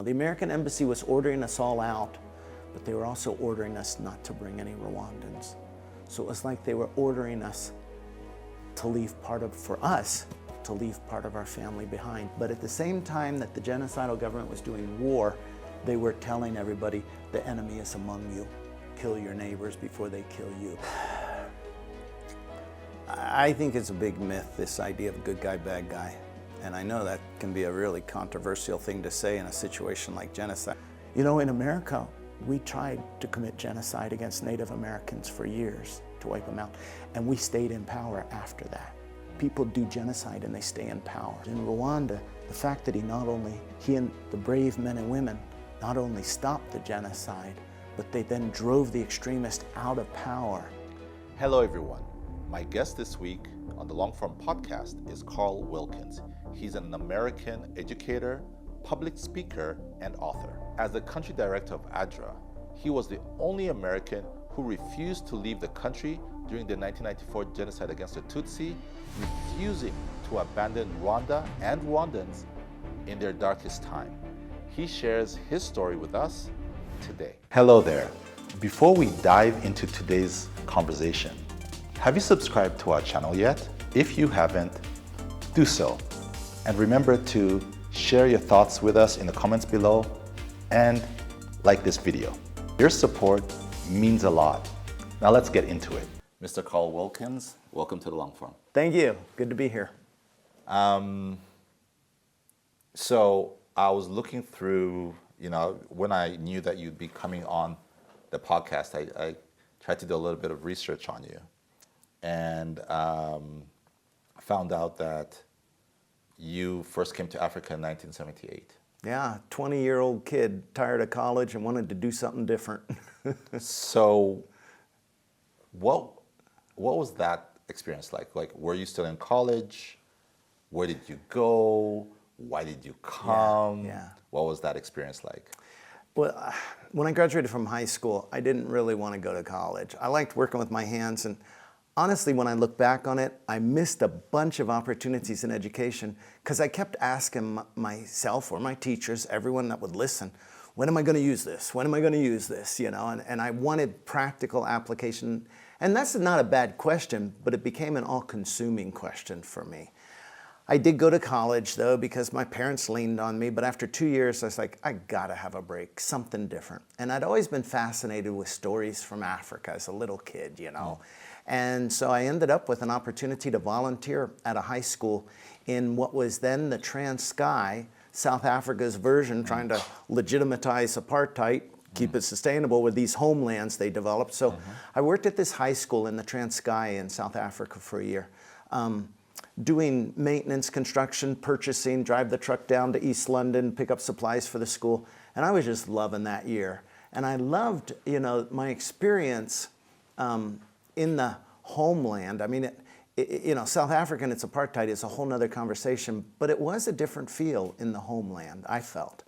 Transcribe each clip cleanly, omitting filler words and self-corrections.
The American embassy was ordering us all out, but they were also ordering us not to bring any Rwandans. So it was like they were ordering us to leave for us, to leave part of our family behind. But at the same time that the genocidal government was doing war, they were telling everybody, the enemy is among you. Kill your neighbors before they kill you. I think it's a big myth, this idea of good guy, bad guy. And I know that can be a really controversial thing to say in a situation like genocide. You know, in America, we tried to commit genocide against Native Americans for years, to wipe them out, and we stayed in power after that. People do genocide and they stay in power. In Rwanda, the fact that he and the brave men and women not only stopped the genocide, but they then drove the extremists out of power. Hello everyone. My guest this week on the Long Form podcast is Carl Wilkens. He's an American educator, public speaker, and author. As the country director of ADRA, he was the only American who refused to leave the country during the 1994 genocide against the Tutsi, refusing to abandon Rwanda and Rwandans in their darkest time. He shares his story with us today. Hello there. Before we dive into today's conversation, have you subscribed to our channel yet? If you haven't, do so. And remember to share your thoughts with us in the comments below and like this video. Your support means a lot. Now let's get into it. Mr. Carl Wilkens, welcome to the Long Form. Thank you. Good to be here. So I was looking through, when I knew that you'd be coming on the podcast, I tried to do a little bit of research on you and found out that you first came to Africa in 1978. Yeah, 20-year-old kid, tired of college and wanted to do something different. So what was that experience like? Like, were you still in college? Where did you go? Why did you come? Yeah. What was that experience like? Well, when I graduated from high school, I didn't really want to go to college. I liked working with my hands, and honestly, when I look back on it, I missed a bunch of opportunities in education because I kept asking myself or my teachers, everyone that would listen, when am I going to use this? When am I going to use this? And I wanted practical application. And that's not a bad question, but it became an all-consuming question for me. I did go to college, though, because my parents leaned on me. But after 2 years, I was like, I got to have a break, something different. And I'd always been fascinated with stories from Africa as a little kid, And so I ended up with an opportunity to volunteer at a high school in what was then the Transkei, South Africa's version, trying to legitimize apartheid, keep it sustainable with these homelands they developed. So I worked at this high school in the Transkei in South Africa for a year, doing maintenance, construction, purchasing, drive the truck down to East London, pick up supplies for the school. And I was just loving that year. And I loved, my experience in the homeland. I mean, South Africa and its apartheid is a whole nother conversation, but it was a different feel in the homeland, I felt.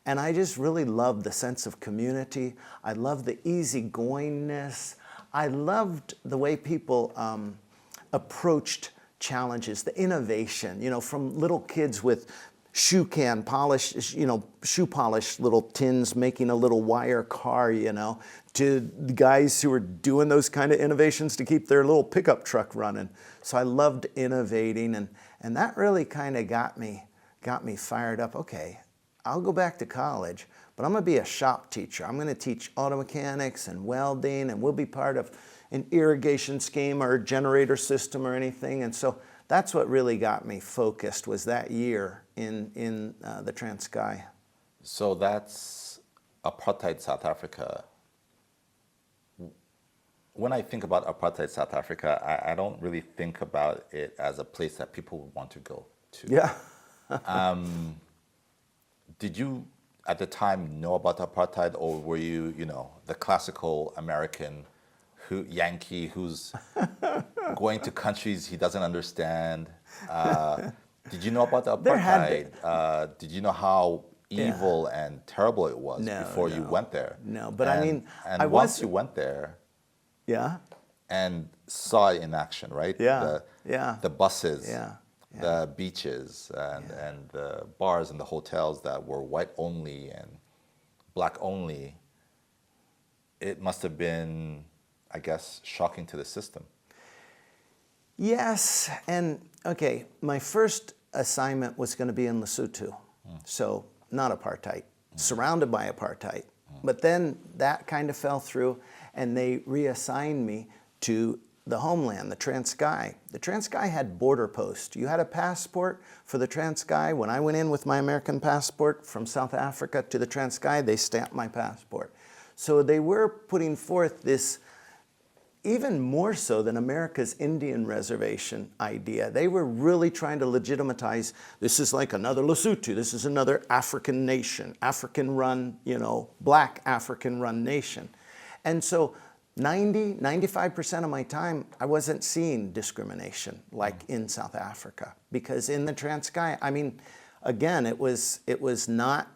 And I just really loved the sense of community. I loved the easygoingness. I loved the way people approached challenges, the innovation, from little kids with shoe polish little tins making a little wire car, to the guys who were doing those kind of innovations to keep their little pickup truck running. So I loved innovating, and that really kind of got me fired up. Okay, I'll go back to college, but I'm going to be a shop teacher. I'm going to teach auto mechanics and welding, and we'll be part of an irrigation scheme or a generator system or anything. And so that's what really got me focused, was that year in the Transkei. So that's apartheid South Africa. When I think about apartheid South Africa, I don't really think about it as a place that people would want to go to. Yeah. Did you, at the time, know about apartheid, or were you, the classical American Yankee who's going to countries he doesn't understand? Did you know about the apartheid? Did you know how evil and terrible it was before you went there? No, but once you went there, yeah, and saw it in action, right? Yeah, The buses. Yeah. the beaches and the bars and the hotels that were white only and black only, it must have been, I guess, shocking to the system. Yes, and okay, my first assignment was going to be in Lesotho, so not apartheid, surrounded by apartheid. But then that kind of fell through, and they reassigned me to the homeland, the Transkei. The Transkei had border posts. You had a passport for the Transkei. When I went in with my American passport from South Africa to the Transkei, they stamped my passport. So they were putting forth this, even more so than America's Indian reservation idea. They were really trying to legitimize, this is like another Lesotho, this is another African nation, African-run, black African-run nation. And so 95% of my time, I wasn't seeing discrimination like in South Africa. Because in the Transkei, I mean, again, it was not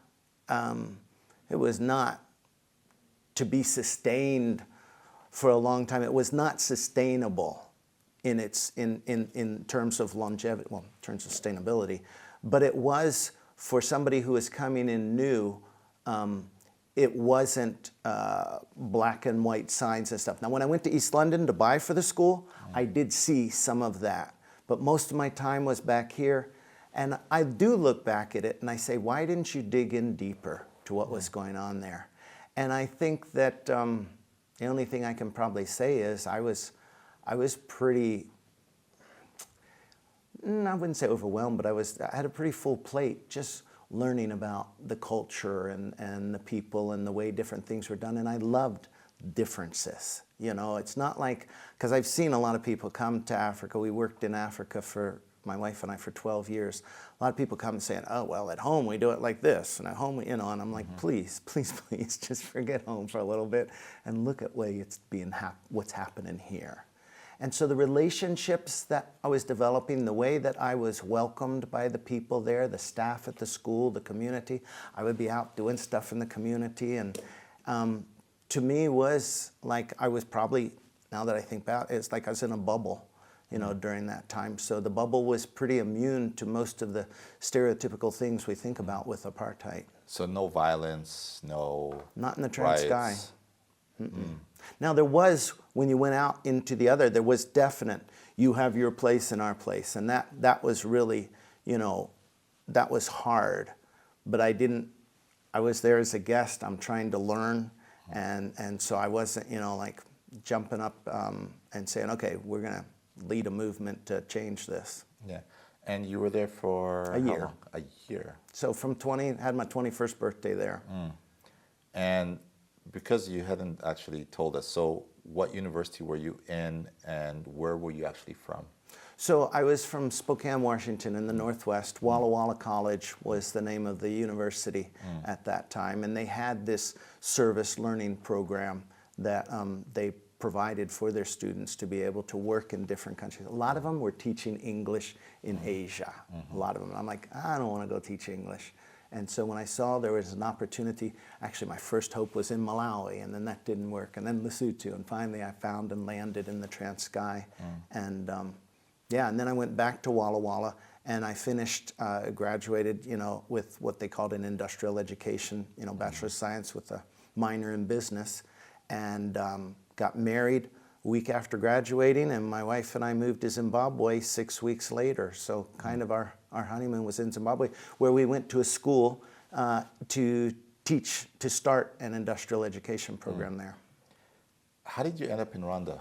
to be sustained for a long time. It was not sustainable in terms of longevity, well, in terms of sustainability, but it was for somebody who was coming in new. It wasn't black and white signs and stuff. Now, when I went to East London to buy for the school, I did see some of that, but most of my time was back here, and I do look back at it and I say, why didn't you dig in deeper to what was going on there? And I think that the only thing I can probably say is I was pretty, I wouldn't say overwhelmed, but I had a pretty full plate just learning about the culture and the people and the way different things were done. And I loved differences. It's not like, because I've seen a lot of people come to Africa. We worked in Africa my wife and I for 12 years. A lot of people come saying, oh, well, at home we do it like this, and at home, and I'm like, please, just forget home for a little bit and look at what's happening here. And so the relationships that I was developing, the way that I was welcomed by the people there, the staff at the school, the community, I would be out doing stuff in the community, and to me was like I was probably, now that I think about it, it's like I was in a bubble. During that time. So the bubble was pretty immune to most of the stereotypical things we think about with apartheid. So no violence, no Not in the riots. Transkei. Now there was, when you went out into the other, there was definite, you have your place and our place. And that was really, that was hard. But I was there as a guest, I'm trying to learn. And so I wasn't, like jumping up and saying, okay, we're gonna lead a movement to change this. Yeah, and you were there for a year. How long? A year. So from had my 21st birthday there. And because you hadn't actually told us, so what university were you in and where were you actually from? So I was from Spokane, Washington in the Northwest. Walla Walla College was the name of the university at that time. And they had this service learning program that they provided for their students to be able to work in different countries. A lot of them were teaching English in Asia, a lot of them. I'm like, I don't want to go teach English. And so when I saw there was an opportunity, actually my first hope was in Malawi, and then that didn't work, and then Lesotho, and finally I found and landed in the Transkei. And and then I went back to Walla Walla, and I finished, graduated, with what they called an industrial education, Bachelor of Science with a minor in business, and got married a week after graduating, and my wife and I moved to Zimbabwe 6 weeks later. So kind of our honeymoon was in Zimbabwe, where we went to a school to start an industrial education program there. How did you end up in Rwanda?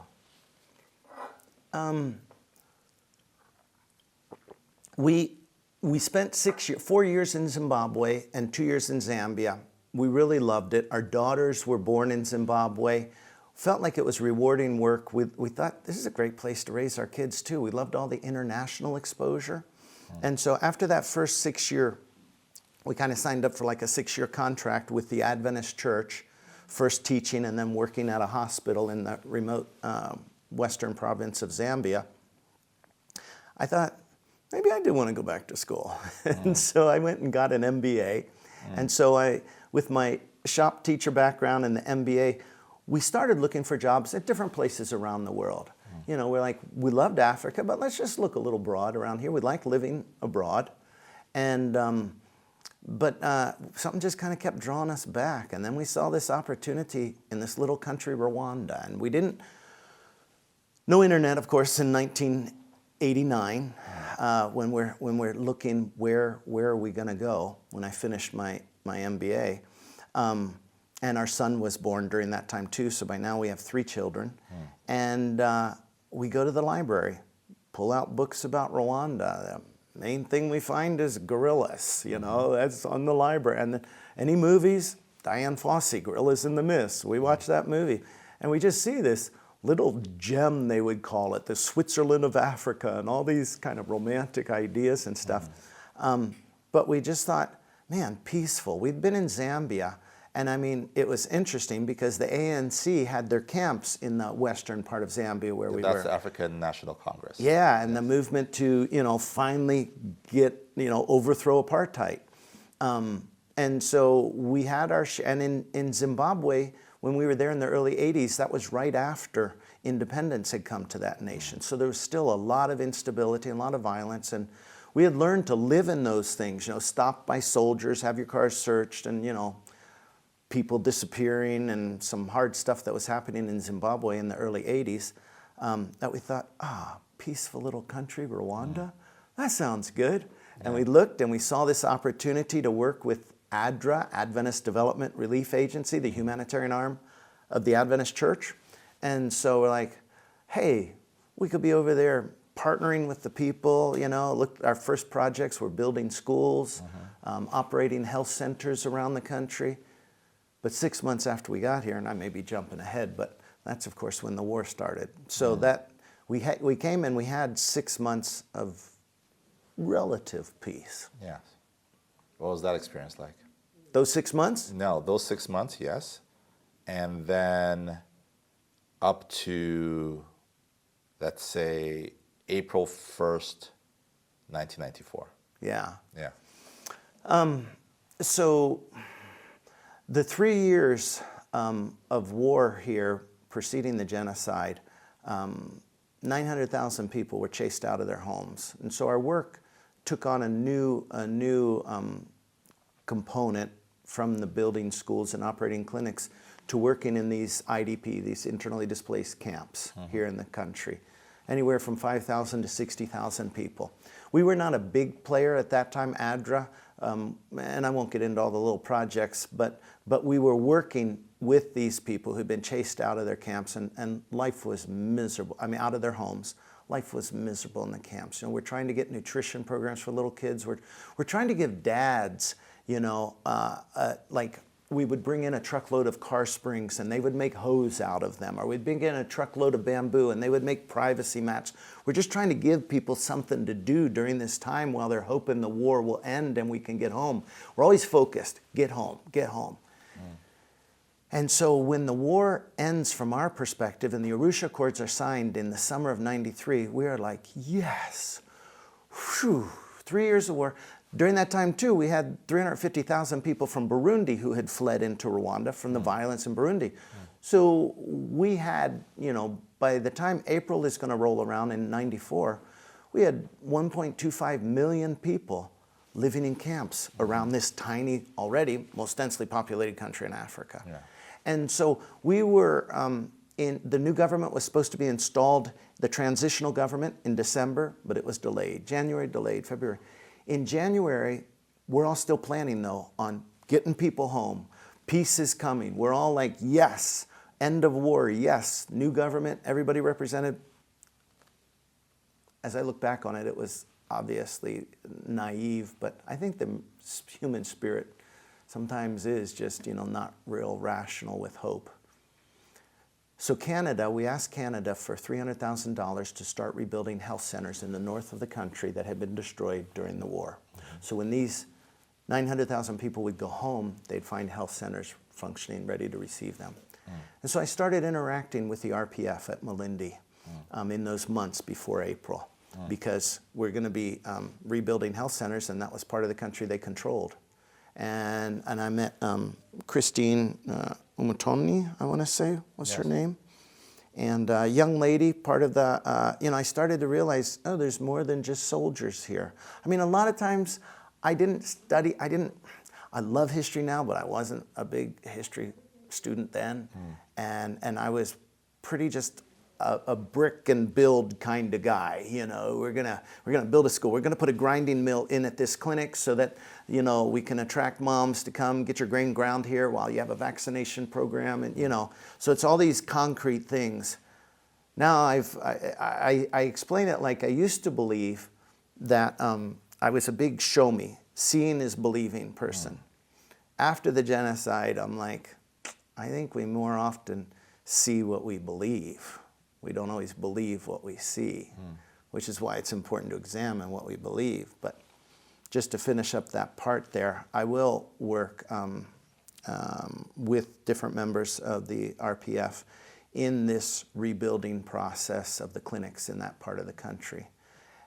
We spent 4 years in Zimbabwe and 2 years in Zambia. We really loved it. Our daughters were born in Zimbabwe. Felt like it was rewarding work. We thought this is a great place to raise our kids too. We loved all the international exposure. And so after that first 6 year, we kind of signed up for like a 6-year contract with the Adventist Church, first teaching and then working at a hospital in the remote western province of Zambia. I thought, maybe I do want to go back to school. And so I went and got an MBA. And so with my shop teacher background and the MBA, we started looking for jobs at different places around the world. we're like, we loved Africa, but let's just look a little broad around here. We like living abroad. And, but something just kind of kept drawing us back. And then we saw this opportunity in this little country, Rwanda. And we didn't, no internet, of course, in 1989, when we're looking where are we going to go, when I finished my MBA. And our son was born during that time too, so by now we have 3 children. And we go to the library, pull out books about Rwanda. The main thing we find is gorillas, that's on the library. And then any movies, Diane Fossey, Gorillas in the Mist. We watch that movie. And we just see this little gem, they would call it, the Switzerland of Africa, and all these kind of romantic ideas and stuff. But we just thought, man, peaceful. We'd been in Zambia. And I mean, it was interesting because the ANC had their camps in the western part of Zambia where we were. That's the African National Congress. Yeah, and the movement to, finally get, overthrow apartheid. And so we had and in Zimbabwe, when we were there in the early 80s, that was right after independence had come to that nation. So there was still a lot of instability and a lot of violence. And we had learned to live in those things, stopped by soldiers, have your cars searched, and, people disappearing and some hard stuff that was happening in Zimbabwe in the early 80s, that we thought, peaceful little country, Rwanda, that sounds good. And we looked and we saw this opportunity to work with ADRA, Adventist Development Relief Agency, the humanitarian arm of the Adventist Church. And so we're like, hey, we could be over there partnering with the people, look, our first projects were building schools, operating health centers around the country. But 6 months after we got here, and I may be jumping ahead, but that's of course when the war started. So that we came and we had 6 months of relative peace. Yes. What was that experience like? Those 6 months? No, those 6 months, yes. And then up to, let's say, April 1st, 1994. Yeah. Yeah. So the 3 years of war here preceding the genocide, 900,000 people were chased out of their homes. And so our work took on a new component from the building schools and operating clinics to working in these IDP, these internally displaced camps here in the country. Anywhere from 5,000 to 60,000 people. We were not a big player at that time, ADRA, and I won't get into all the little projects, but we were working with these people who'd been chased out of their camps, and life was miserable. I mean, out of their homes. Life was miserable in the camps. We're trying to get nutrition programs for little kids. We're trying to give dads, like we would bring in a truckload of car springs and they would make hose out of them, or we'd bring in a truckload of bamboo and they would make privacy mats. We're just trying to give people something to do during this time while they're hoping the war will end and we can get home. We're always focused, get home, get home. And so when the war ends from our perspective and the Arusha Accords are signed in the summer of '93, we are like, yes, whew, 3 years of war. During that time too, we had 350,000 people from Burundi who had fled into Rwanda from the violence in Burundi. So we had, by the time April is going to roll around in '94, we had 1.25 million people living in camps around this tiny, already most densely populated country in Africa. Yeah. And so we were, the new government was supposed to be installed, the transitional government, in December, but it was delayed. January delayed, February. In January, we're all still planning, though, on getting people home. Peace is coming. We're all like, yes, end of war, yes, new government, everybody represented. As I look back on it, it was obviously naive, but I think the human spirit sometimes is just, not real rational with hope. So Canada, we asked Canada for $300,000 to start rebuilding health centers in the north of the country that had been destroyed during the war. So when these 900,000 people would go home, they'd find health centers functioning, ready to receive them. And so I started interacting with the RPF at Malindi in those months before April, because we're going to be rebuilding health centers, and that was part of the country they controlled. And I met Christine Umutoni, I want to say, what's her name? And a young lady, part of the, I started to realize, oh, there's more than just soldiers here. I mean, a lot of times I love history now, but I wasn't a big history student then. And I was pretty just a brick and build kind of guy. We're gonna build a school. We're gonna put a grinding mill in at this clinic so that we can attract moms to come get your grain ground here while you have a vaccination program, and so it's all these concrete things. Now I explain it like I used to believe that I was a big show me, seeing is believing person. After the genocide, I'm like, I think we more often see what we believe. We don't always believe what we see, which is why it's important to examine what we believe. But just to finish up that part there, I will work with different members of the RPF in this rebuilding process of the clinics in that part of the country.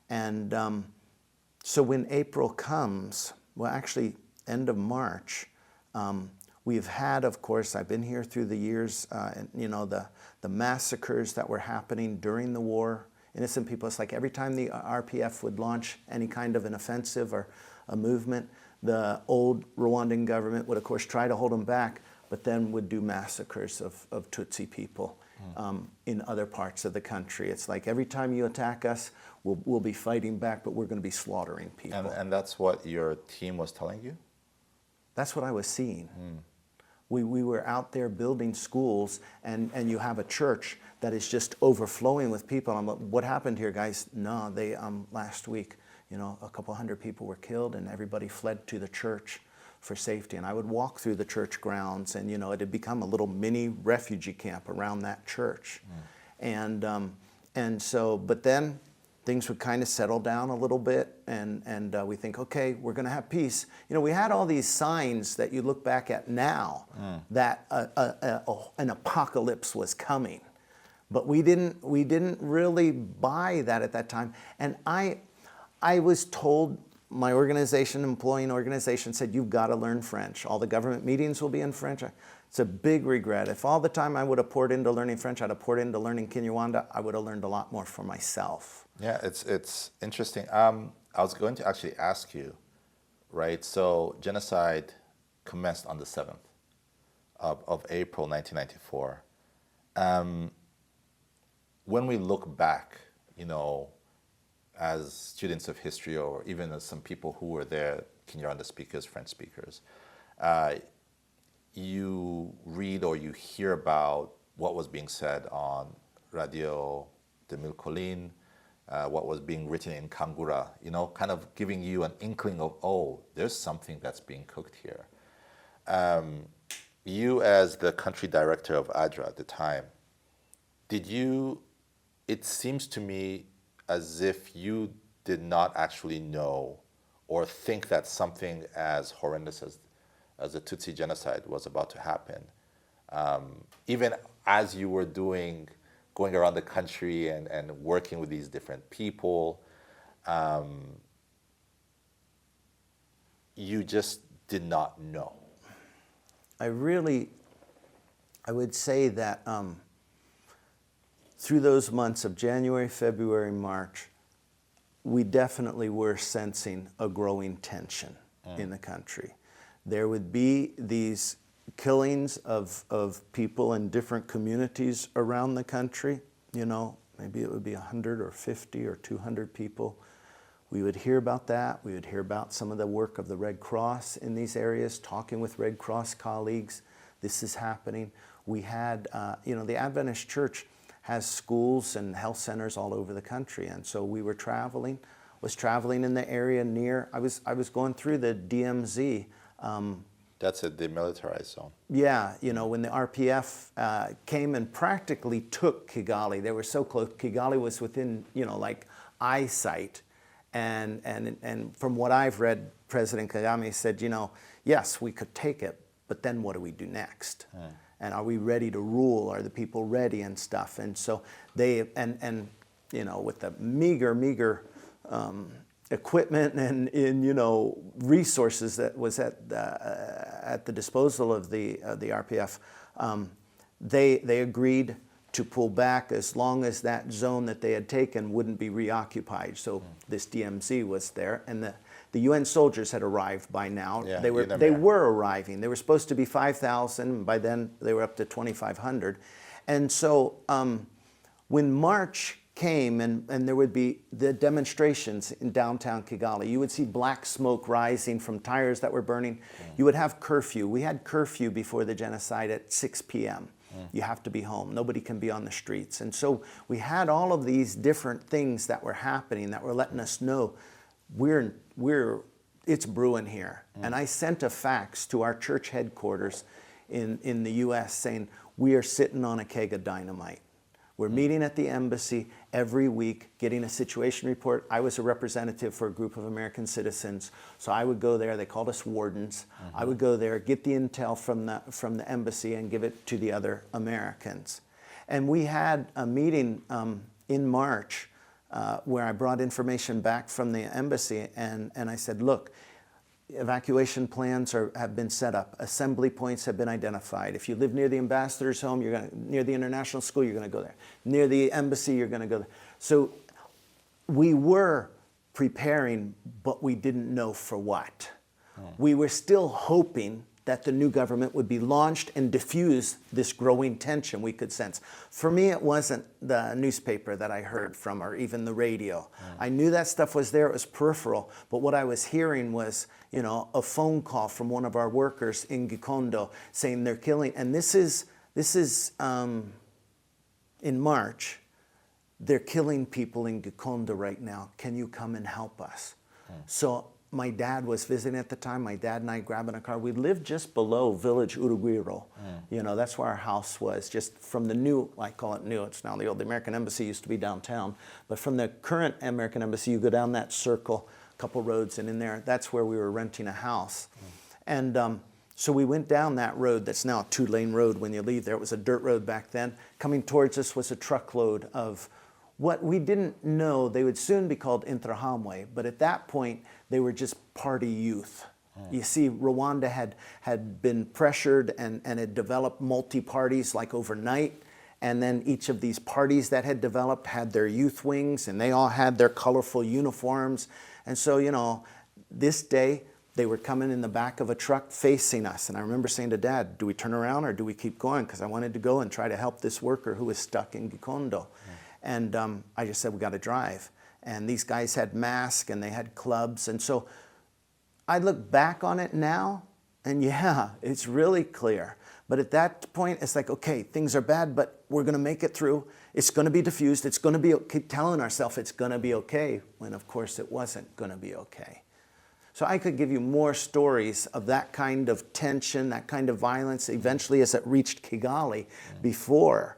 And so when April comes, well, actually end of March, we've had, of course, I've been here through the years, the massacres that were happening during the war. Innocent people, it's like every time the RPF would launch any kind of an offensive or a movement, the old Rwandan government would, of course, try to hold them back, but then would do massacres of Tutsi people in other parts of the country. It's like every time you attack us, we'll be fighting back, but we're going to be slaughtering people. And that's what your team was telling you? That's what I was seeing. We were out there building schools, and you have a church that is just overflowing with people. I'm like, what happened here, guys? No, they last week, a couple hundred people were killed, and everybody fled to the church for safety. And I would walk through the church grounds, and it had become a little mini refugee camp around that church. And so, but then things would kind of settle down a little bit, and we think, okay, we're going to have peace. We had all these signs that you look back at now that an apocalypse was coming, but we didn't really buy that at that time. And I was told, my organization, employing organization, said, you've got to learn French. All the government meetings will be in French. It's a big regret. If all the time I would have poured into learning French, I'd have poured into learning Kinyarwanda, I would have learned a lot more for myself. Yeah, it's interesting. I was going to actually ask you, right? So genocide commenced on the 7th of April 1994. When we look back, as students of history, or even as some people who were there, Kinyarwanda speakers, French speakers, you read or you hear about what was being said on Radio de Mille Collines, what was being written in Kangura, kind of giving you an inkling of, oh, there's something that's being cooked here. You, as the country director of ADRA at the time, it seems to me as if you did not actually know or think that something as horrendous as the Tutsi genocide was about to happen. Even as you were going around the country and working with these different people, you just did not know. I would say that through those months of January, February, March, we definitely were sensing a growing tension in the country. There would be these killings of people in different communities around the country. Maybe it would be 100 or 50 or 200 people. We would hear about that. We would hear about some of the work of the Red Cross in these areas, talking with Red Cross colleagues. This is happening. We had, the Adventist Church has schools and health centers all over the country, and so we were traveling in the area near, I was going through the DMZ. That's a demilitarized zone. Yeah, when the RPF came and practically took Kigali, they were so close. Kigali was within, eyesight. And from what I've read, President Kagame said, yes, we could take it, but then what do we do next? And are we ready to rule? Are the people ready and stuff? And so they, with the meager equipment and resources that was at the disposal of the RPF, they agreed to pull back as long as that zone that they had taken wouldn't be reoccupied. So this DMZ was there, and the UN soldiers had arrived by now. Yeah, they were arriving. They were supposed to be 5,000. By then, they were up to 2,500. And so when March came and there would be the demonstrations in downtown Kigali, you would see black smoke rising from tires that were burning. You would have curfew. We had curfew before the genocide at 6 p.m. You have to be home. Nobody can be on the streets. And so we had all of these different things that were happening that were letting us know it's brewing here. And I sent a fax to our church headquarters in the U.S. saying, we are sitting on a keg of dynamite. We're meeting at the embassy every week, getting a situation report. I was a representative for a group of American citizens, so I would go there. They called us wardens. I would go there, get the intel from the embassy, and give it to the other Americans. And we had a meeting in March where I brought information back from the embassy, and I said, look, evacuation plans have been set up. Assembly points have been identified. If you live near the ambassador's home, near the international school, you're going to go there. Near the embassy, you're going to go there. So we were preparing, but we didn't know for what. We were still hoping that the new government would be launched and diffuse this growing tension we could sense. For me, it wasn't the newspaper that I heard from or even the radio. I knew that stuff was there, it was peripheral, but what I was hearing was, a phone call from one of our workers in Gikondo saying they're killing, and this is in March, they're killing people in Gikondo right now. Can you come and help us? So my dad was visiting at the time. My dad and I grabbing a car. We lived just below village Urugwiro. That's where our house was, just from the new, I call it new, it's now the old, the American Embassy used to be downtown. But from the current American Embassy, you go down that circle, a couple roads, and in there, that's where we were renting a house. And so we went down that road that's now a 2-lane road when you leave there. It was a dirt road back then. Coming towards us was a truckload of what we didn't know. They would soon be called Interahamwe, but at that point, they were just party youth. You see, Rwanda had been pressured and had developed multi-parties like overnight, and then each of these parties that had developed had their youth wings, and they all had their colorful uniforms. And so, this day, they were coming in the back of a truck facing us. And I remember saying to Dad, do we turn around or do we keep going? Because I wanted to go and try to help this worker who was stuck in Gikondo. And I just said, we got to drive. And these guys had masks and they had clubs. And so I look back on it now, and yeah, it's really clear. But at that point, it's like, okay, things are bad, but we're going to make it through. It's going to be diffused. It's going to be, keep telling ourselves it's going to be okay, when of course it wasn't going to be okay. So I could give you more stories of that kind of tension, that kind of violence, eventually as it reached Kigali before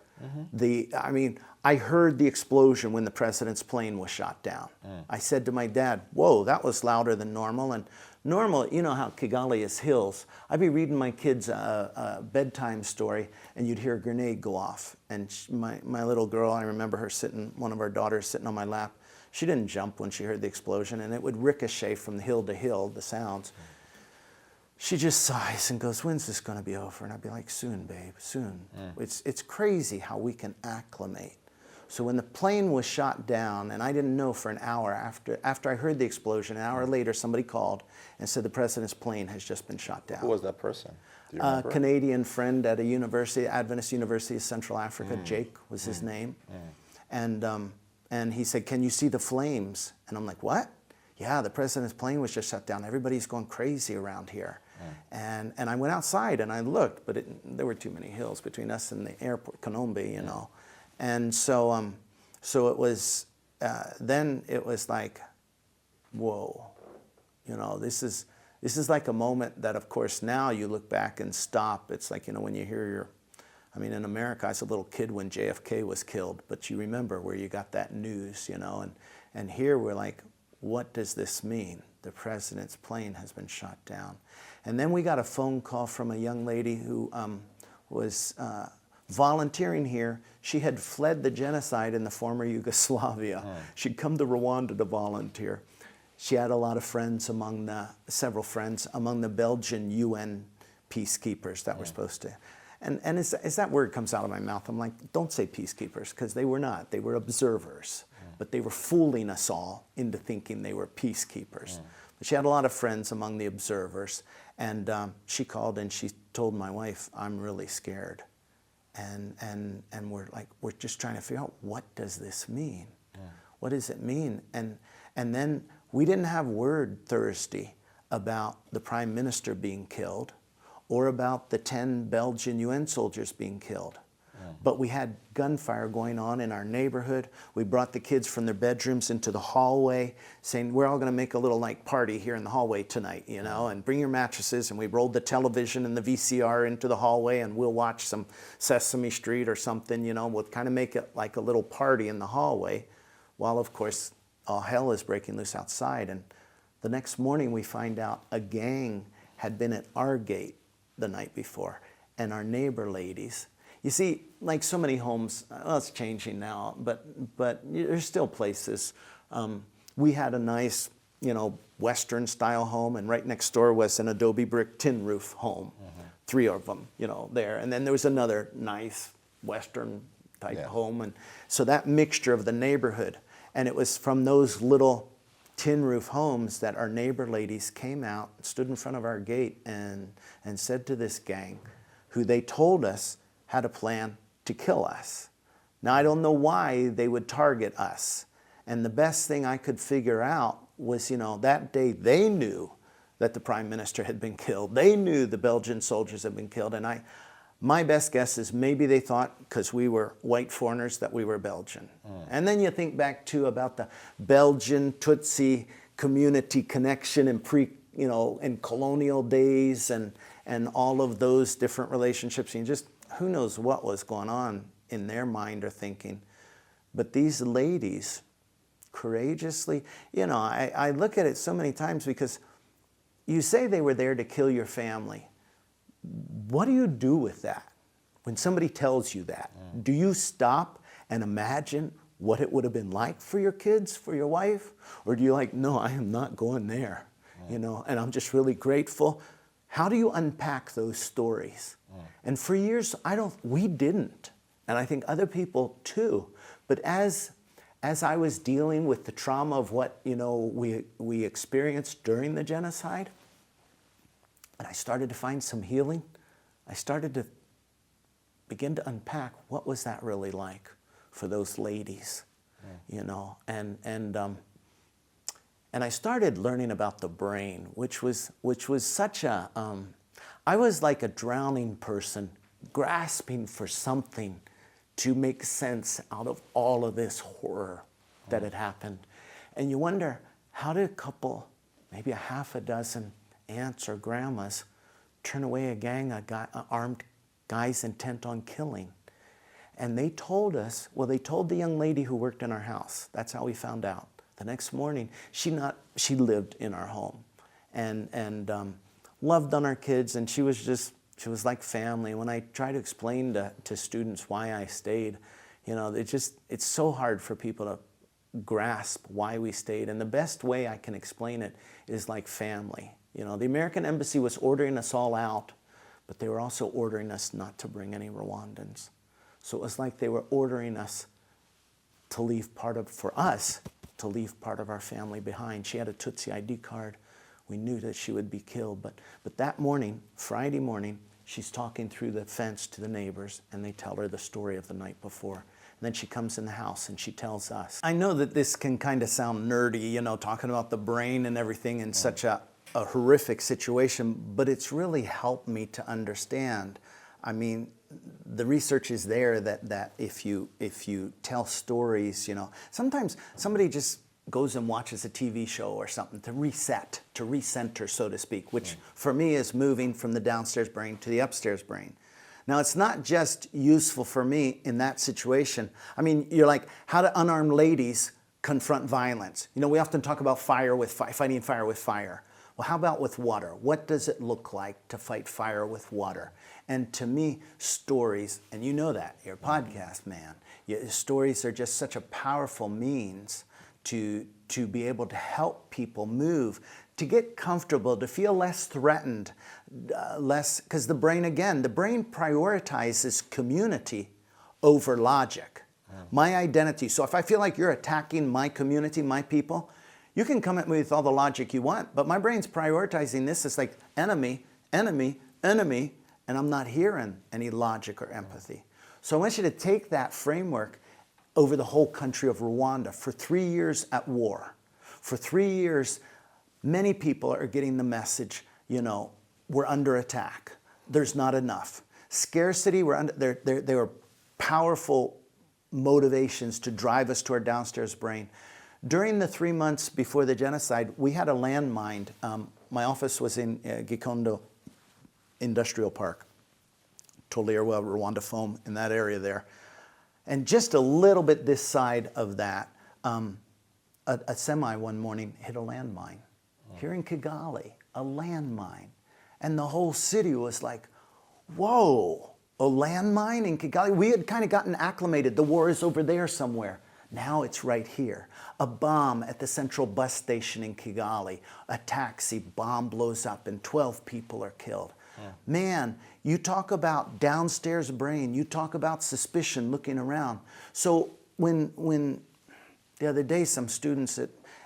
I heard the explosion when the president's plane was shot down. I said to my dad, whoa, that was louder than normal. And normal, you know how Kigali is hills. I'd be reading my kids a bedtime story, and you'd hear a grenade go off. And my little girl, I remember her one of our daughters sitting on my lap. She didn't jump when she heard the explosion, and it would ricochet from hill to hill, the sounds. She just sighs and goes, when's this going to be over? And I'd be like, soon, babe, soon. It's crazy how we can acclimate. So when the plane was shot down, and I didn't know for an hour after I heard the explosion, an hour later somebody called and said the president's plane has just been shot down. Who was that person? Do you A remember? Canadian friend at a university, Adventist University of Central Africa, Jake was his name. And he said, can you see the flames? And I'm like, what? Yeah, the president's plane was just shut down. Everybody's going crazy around here. And I went outside and I looked, but there were too many hills between us and the airport, Kanombe, you know. And so it was, then it was like, whoa, this is like a moment that, of course, now you look back and stop. It's like, when you hear in America, I was a little kid when JFK was killed, but you remember where you got that news, and here we're like, what does this mean? The president's plane has been shot down. And then we got a phone call from a young lady who was volunteering here. She had fled the genocide in the former Yugoslavia. She'd come to Rwanda to volunteer. She had a lot of friends several friends among the Belgian UN peacekeepers that were supposed to. And as that word comes out of my mouth, I'm like, don't say peacekeepers, because they were not. They were observers. But they were fooling us all into thinking they were peacekeepers. But she had a lot of friends among the observers. And she called and she told my wife, I'm really scared. And we're just trying to figure out, what does this mean? What does it mean? And then we didn't have word Thursday about the prime minister being killed or about the 10 Belgian UN soldiers being killed. But we had gunfire going on in our neighborhood. We brought the kids from their bedrooms into the hallway, saying, we're all going to make a little like party here in the hallway tonight, you know, and bring your mattresses. And we rolled the television and the VCR into the hallway, and we'll watch some Sesame Street or something, you know. We'll kind of make it like a little party in the hallway, while, of course, all hell is breaking loose outside. And the next morning we find out a gang had been at our gate the night before, and our neighbor ladies. You see, like so many homes, well, it's changing now, but there's still places. We had a nice, you know, Western-style home, and right next door was an adobe brick tin roof home, 3 of them, you know, there. And then there was another nice Western-type home, and so that mixture of the neighborhood. And it was from those little tin roof homes that our neighbor ladies came out, stood in front of our gate, and said to this gang, who they told us had a plan to kill us. Now, I don't know why they would target us. And the best thing I could figure out was, you know, that day they knew that the prime minister had been killed. They knew the Belgian soldiers had been killed. And my best guess is maybe they thought, because we were white foreigners, that we were Belgian. And then you think back too about the Belgian Tutsi community connection in colonial days and all of those different relationships. And just, who knows what was going on in their mind or thinking. But these ladies courageously, you know, I look at it so many times, because you say they were there to kill your family. What do you do with that? When somebody tells you that, do you stop and imagine what it would have been like for your kids, for your wife? Or do you like, no, I am not going there, you know, and I'm just really grateful. How do you unpack those stories? And for years, we didn't. And I think other people too. But as I was dealing with the trauma of what, you know, we experienced during the genocide, and I started to find some healing, I started to begin to unpack, what was that really like for those ladies, you know? And I started learning about the brain, which was such a, I was like a drowning person grasping for something to make sense out of all of this horror that had happened. And you wonder, how did a couple, maybe a half a dozen aunts or grandmas, turn away a gang of armed guys intent on killing? And they told us, well, they told the young lady who worked in our house. That's how we found out. The next morning, she lived in our home and loved on our kids, and she was like family. When I try to explain to students why I stayed, you know, it's so hard for people to grasp why we stayed. And the best way I can explain it is like family. You know, the American embassy was ordering us all out, but they were also ordering us not to bring any Rwandans. So it was like they were ordering us to leave for us to leave part of our family behind. She had a Tutsi ID card. We knew that she would be killed. But that morning, Friday morning, she's talking through the fence to the neighbors, and they tell her the story of the night before. And then she comes in the house and she tells us. I know that this can kind of sound nerdy, you know, talking about the brain and everything in such a horrific situation, but it's really helped me to understand. I mean, the research is there that if you tell stories, you know, sometimes somebody just goes and watches a TV show or something to reset, to recenter, so to speak, which for me is moving from the downstairs brain to the upstairs brain. Now, it's not just useful for me in that situation. I mean, you're like, how do unarmed ladies confront violence? You know, we often talk about fighting fire with fire. Well, how about with water? What does it look like to fight fire with water? And to me, stories, and you know that, you're a podcast man, stories are just such a powerful means to be able to help people move, to get comfortable, to feel less threatened, because the brain prioritizes community over logic. My identity. So if I feel like you're attacking my community, my people, you can come at me with all the logic you want, but my brain's prioritizing this as like enemy, enemy, enemy, and I'm not hearing any logic or empathy. So I want you to take that framework over the whole country of Rwanda. For 3 years at war, for 3 years, many people are getting the message, we're under attack. There's not enough. Scarcity, they were powerful motivations to drive us to our downstairs brain. During the 3 months before the genocide, we had a landmine. My office was in Gikondo Industrial Park, Tolirwa, Rwanda Foam, in that area there. And just a little bit this side of that, a semi one morning hit a landmine. Here in Kigali, a landmine. And the whole city was like, whoa, a landmine in Kigali? We had kind of gotten acclimated. The war is over there somewhere. Now it's right here. A bomb at the central bus station in Kigali. A taxi bomb blows up and 12 people are killed. Man, you talk about downstairs brain, you talk about suspicion looking around. So when the other day some students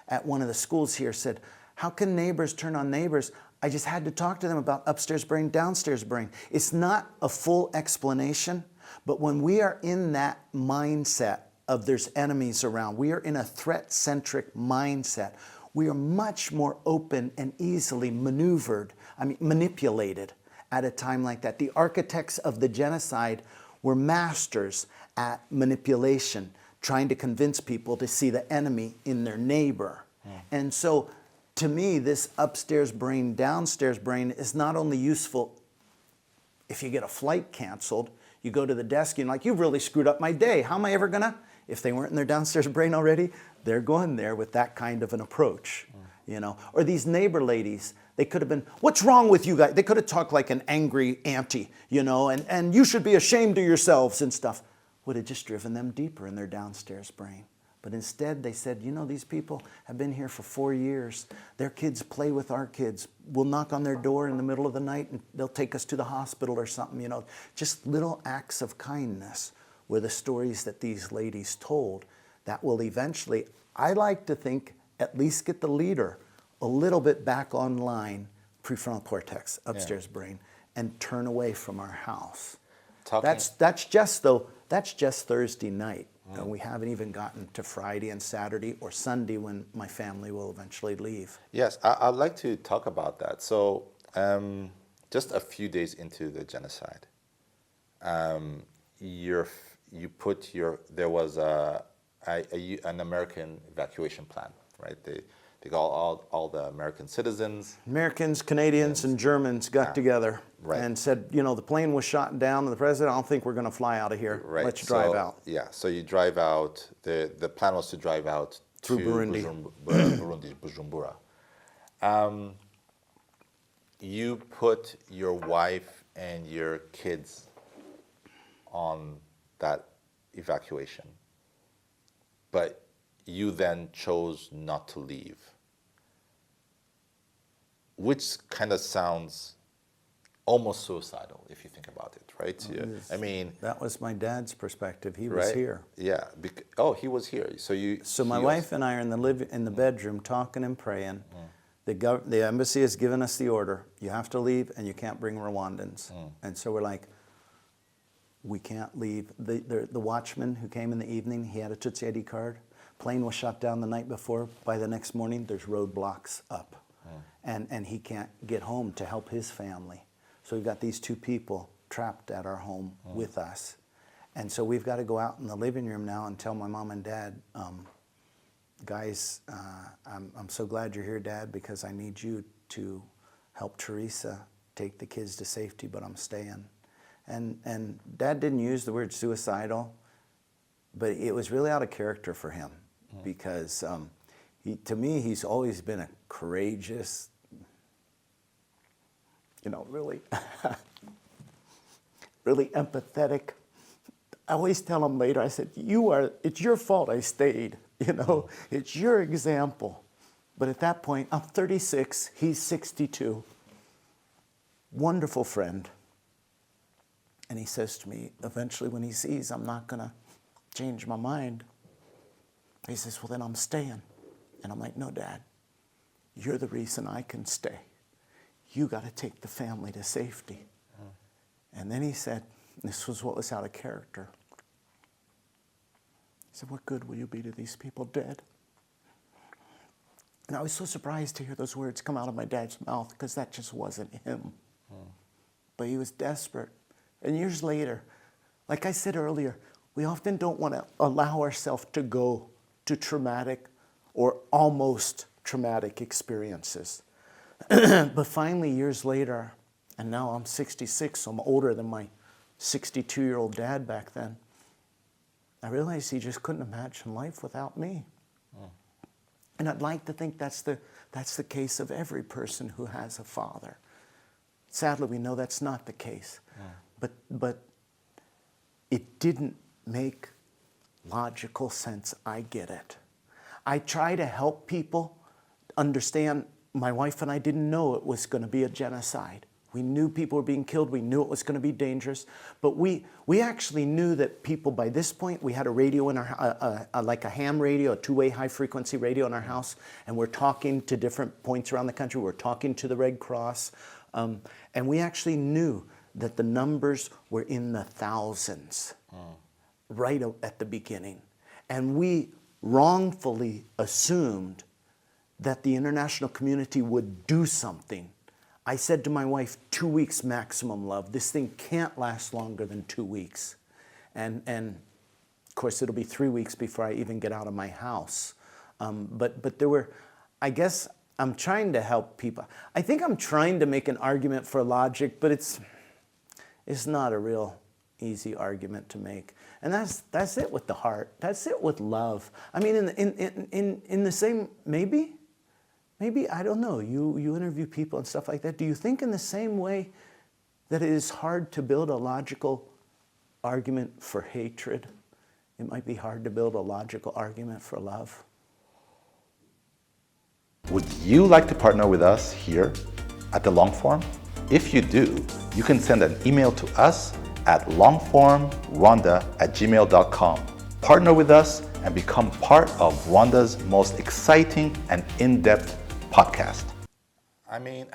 at one of the schools here said, how can neighbors turn on neighbors? I just had to talk to them about upstairs brain, downstairs brain. It's not a full explanation, but when we are in that mindset of there's enemies around, we are in a threat-centric mindset, we are much more open and easily manipulated at a time like that. The architects of the genocide were masters at manipulation, trying to convince people to see the enemy in their neighbor. And so, to me, this upstairs brain, downstairs brain is not only useful if you get a flight canceled, you go to the desk and you're like, you've really screwed up my day. How am I ever gonna? If they weren't in their downstairs brain already, they're going there with that kind of an approach, Or these neighbor ladies, they could have been, what's wrong with you guys? They could have talked like an angry auntie, and you should be ashamed of yourselves and stuff. Would have just driven them deeper in their downstairs brain. But instead they said, these people have been here for 4 years. Their kids play with our kids. We'll knock on their door in the middle of the night and they'll take us to the hospital or something, Just little acts of kindness were the stories that these ladies told that will eventually, I like to think, at least get the leader a little bit back online, prefrontal cortex, upstairs brain, and turn away from our house. That's just Thursday night. We haven't even gotten to Friday and Saturday or Sunday when my family will eventually leave. Yes, I'd like to talk about that. So just a few days into the genocide, there was an American evacuation plan, right? They got all the American citizens. Americans, Canadians, and Germans got together and said, the plane was shot down, and the president, I don't think we're going to fly out of here. Right. Let's drive out. Yeah, so you drive out. The plan was to drive out through Burundi. Bujumbura. You put your wife and your kids on that evacuation, but you then chose not to leave, which kind of sounds almost suicidal if you think about it, right? That was my dad's perspective. He was here. Yeah. He was here. So my wife and I are in the bedroom talking and praying. The embassy has given us the order. You have to leave, and you can't bring Rwandans. And so we're like, we can't leave. The watchman who came in the evening, he had a Tutsi ID card. Plane was shot down the night before. By the next morning, there's roadblocks up. And he can't get home to help his family. So we've got these two people trapped at our home with us. And so we've got to go out in the living room now and tell my mom and dad, guys, I'm so glad you're here, Dad, because I need you to help Teresa take the kids to safety, but I'm staying. And Dad didn't use the word suicidal, but it was really out of character for him because to me, he's always been a courageous, really, really empathetic. I always tell him later, I said, it's your fault I stayed. You know, it's your example. But at that point, I'm 36, he's 62. Wonderful friend. And he says to me, eventually when he sees I'm not going to change my mind, he says, well, then I'm staying. And I'm like, no, Dad, you're the reason I can stay. You got to take the family to safety. And then he said, this was what was out of character. He said, what good will you be to these people dead? And I was so surprised to hear those words come out of my dad's mouth, because that just wasn't him. But he was desperate. And years later, like I said earlier, we often don't want to allow ourselves to go to traumatic or almost traumatic experiences. But finally, years later, and now I'm 66, so I'm older than my 62-year-old dad back then, I realized he just couldn't imagine life without me. And I'd like to think that's the case of every person who has a father. Sadly, we know that's not the case. But it didn't make logical sense. I get it. I try to help people understand. My wife and I didn't know it was going to be a genocide. We knew people were being killed. We knew it was going to be dangerous. But we actually knew that people, by this point, we had a radio in our, like a ham radio, a two-way high-frequency radio in our house, and we're talking to different points around the country. We're talking to the Red Cross. And we actually knew that the numbers were in the thousands right at the beginning. And we wrongfully assumed that the international community would do something. I said to my wife, 2 weeks maximum, love. This thing can't last longer than 2 weeks. And of course, it'll be 3 weeks before I even get out of my house. But there were, I guess I'm trying to help people. I think I'm trying to make an argument for logic, but it's not a real easy argument to make. And that's it with the heart. That's it with love. I mean, in the same, maybe, I don't know, you interview people and stuff like that. Do you think in the same way that it is hard to build a logical argument for hatred, it might be hard to build a logical argument for love? Would you like to partner with us here at the Longform? If you do, you can send an email to us at longformrwanda@gmail.com. Partner with us and become part of Rwanda's most exciting and in-depth podcast. I mean,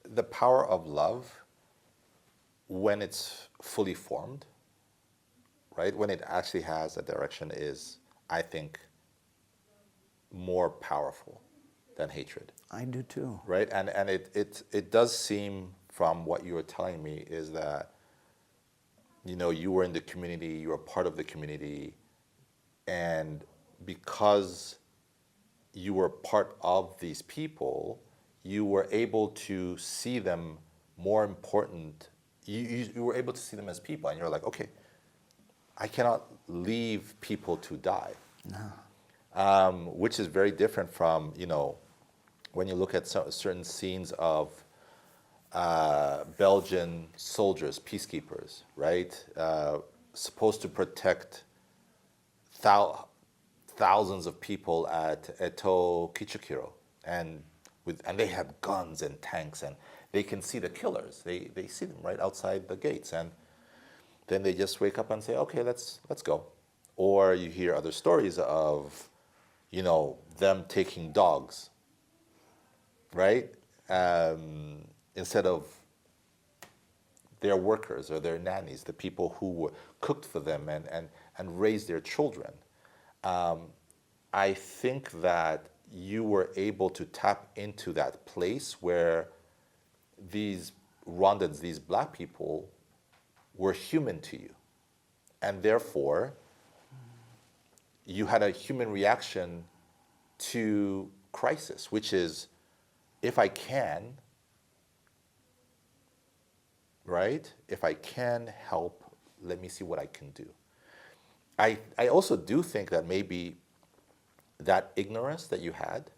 the power of love, when it's fully formed, right? When it actually has a direction, is, I think, more powerful than hatred. I do too. Right? And it does seem, from what you were telling me, is that, you know, you were in the community, you were part of the community, and because you were part of these people, you were able to see them more important. You were able to see them as people, and you're like, okay, I cannot leave people to die. No. Which is very different from, you know, when you look at certain scenes of Belgian soldiers, peacekeepers, right? Supposed to protect thousands of people at Eto Kichukiro, and they have guns and tanks, and they can see the killers. They see them right outside the gates, and then they just wake up and say, okay, let's go. Or you hear other stories of, you know, them taking dogs, right? Instead of their workers or their nannies, the people who cooked for them and raised their children. I think that you were able to tap into that place where these Rwandans, these black people, were human to you. And therefore, you had a human reaction to crisis, which is, if I can, right? If I can help, let me see what I can do. I also do think that maybe that ignorance that you had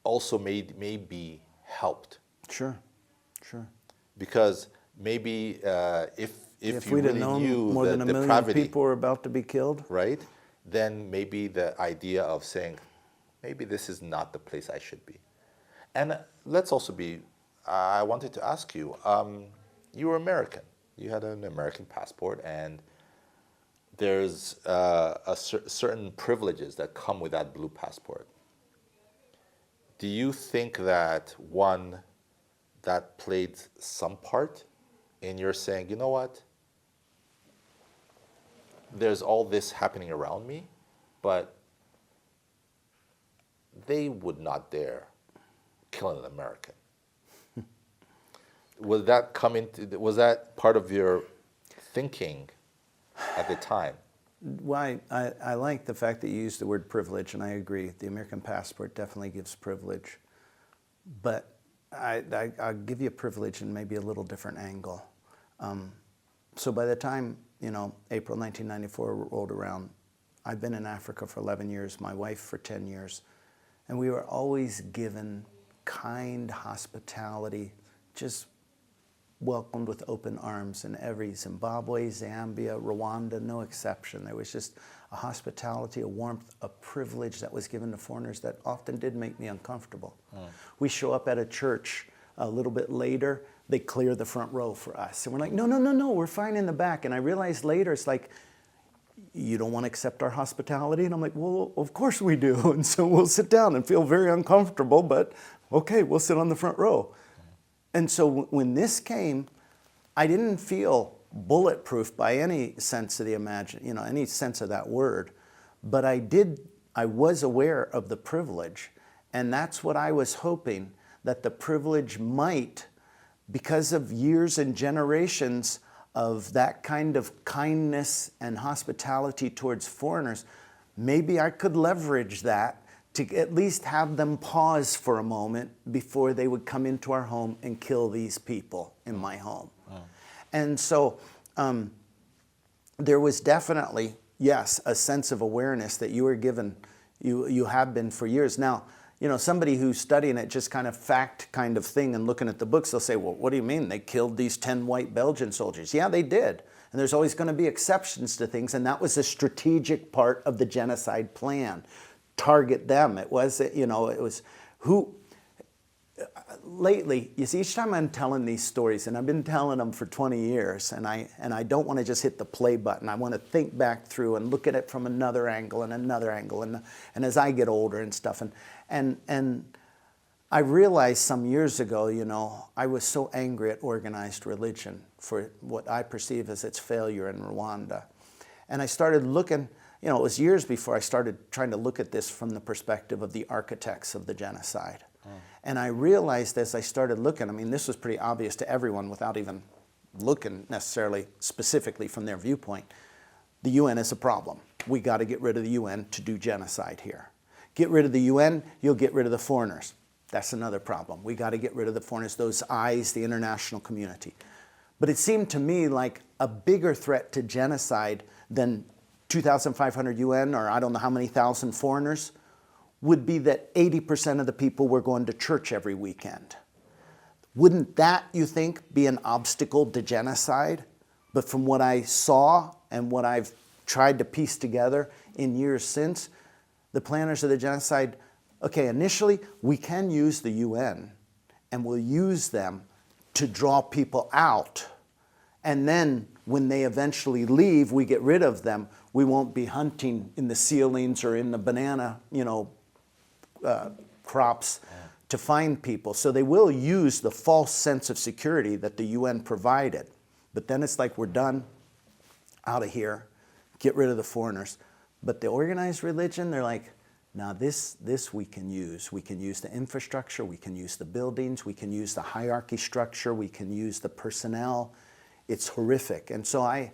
also maybe helped. Sure. Because maybe if you we'd have really known knew more the than a million depravity, people were about to be killed. right? Then maybe the idea of saying, maybe this is not the place I should be. And let's also be, I wanted to ask you, you were American. You had an American passport, and there's certain privileges that come with that blue passport. Do you think that, one, that played some part in your saying, you know what, there's all this happening around me, but they would not dare kill an American? Was that part of your thinking at the time? Well, I like the fact that you used the word privilege, and I agree. The American passport definitely gives privilege. But I'll give you a privilege in maybe a little different angle. So by the time, April 1994 rolled around, I'd been in Africa for 11 years, my wife for 10 years, and we were always given kind hospitality, just welcomed with open arms in every Zimbabwe, Zambia, Rwanda, no exception. There was just a hospitality, a warmth, a privilege that was given to foreigners that often did make me uncomfortable. We show up at a church a little bit later, they clear the front row for us. And we're like, no, we're fine in the back. And I realized later, it's like, you don't want to accept our hospitality? And I'm like, well, of course we do. And so we'll sit down and feel very uncomfortable, but okay, we'll sit on the front row. And so when this came, I didn't feel bulletproof by any sense of any sense of that word, but I was aware of the privilege. And that's what I was hoping, that the privilege might, because of years and generations of that kind of kindness and hospitality towards foreigners, maybe I could leverage that to at least have them pause for a moment before they would come into our home and kill these people in my home. And so there was definitely, yes, a sense of awareness that you were given, you have been for years. Now, somebody who's studying it just kind of fact kind of thing and looking at the books, they'll say, well, what do you mean? They killed these 10 white Belgian soldiers. Yeah, they did. And there's always going to be exceptions to things. And that was a strategic part of the genocide plan. Target them. It was, lately, you see, each time I'm telling these stories, and I've been telling them for 20 years, and I don't want to just hit the play button. I want to think back through and look at it from another angle and another angle, and as I get older and stuff, and I realized some years ago, I was so angry at organized religion for what I perceive as its failure in Rwanda, and I started looking. It was years before I started trying to look at this from the perspective of the architects of the genocide. And I realized as I started looking, this was pretty obvious to everyone without even looking necessarily specifically from their viewpoint. The UN is a problem. We got to get rid of the UN to do genocide here. Get rid of the UN, you'll get rid of the foreigners. That's another problem. We got to get rid of the foreigners, those eyes, the international community. But it seemed to me like a bigger threat to genocide than 2,500 UN, or I don't know how many thousand foreigners, would be that 80% of the people were going to church every weekend. Wouldn't that, you think, be an obstacle to genocide? But from what I saw and what I've tried to piece together in years since, the planners of the genocide, okay, initially, we can use the UN, and we'll use them to draw people out. And then when they eventually leave, we get rid of them. We won't be hunting in the ceilings or in the banana, crops to find people. So they will use the false sense of security that the UN provided. But then it's like, we're done, out of here, get rid of the foreigners. But the organized religion, they're like, now this we can use. We can use the infrastructure, we can use the buildings, we can use the hierarchy structure, we can use the personnel. It's horrific. And so I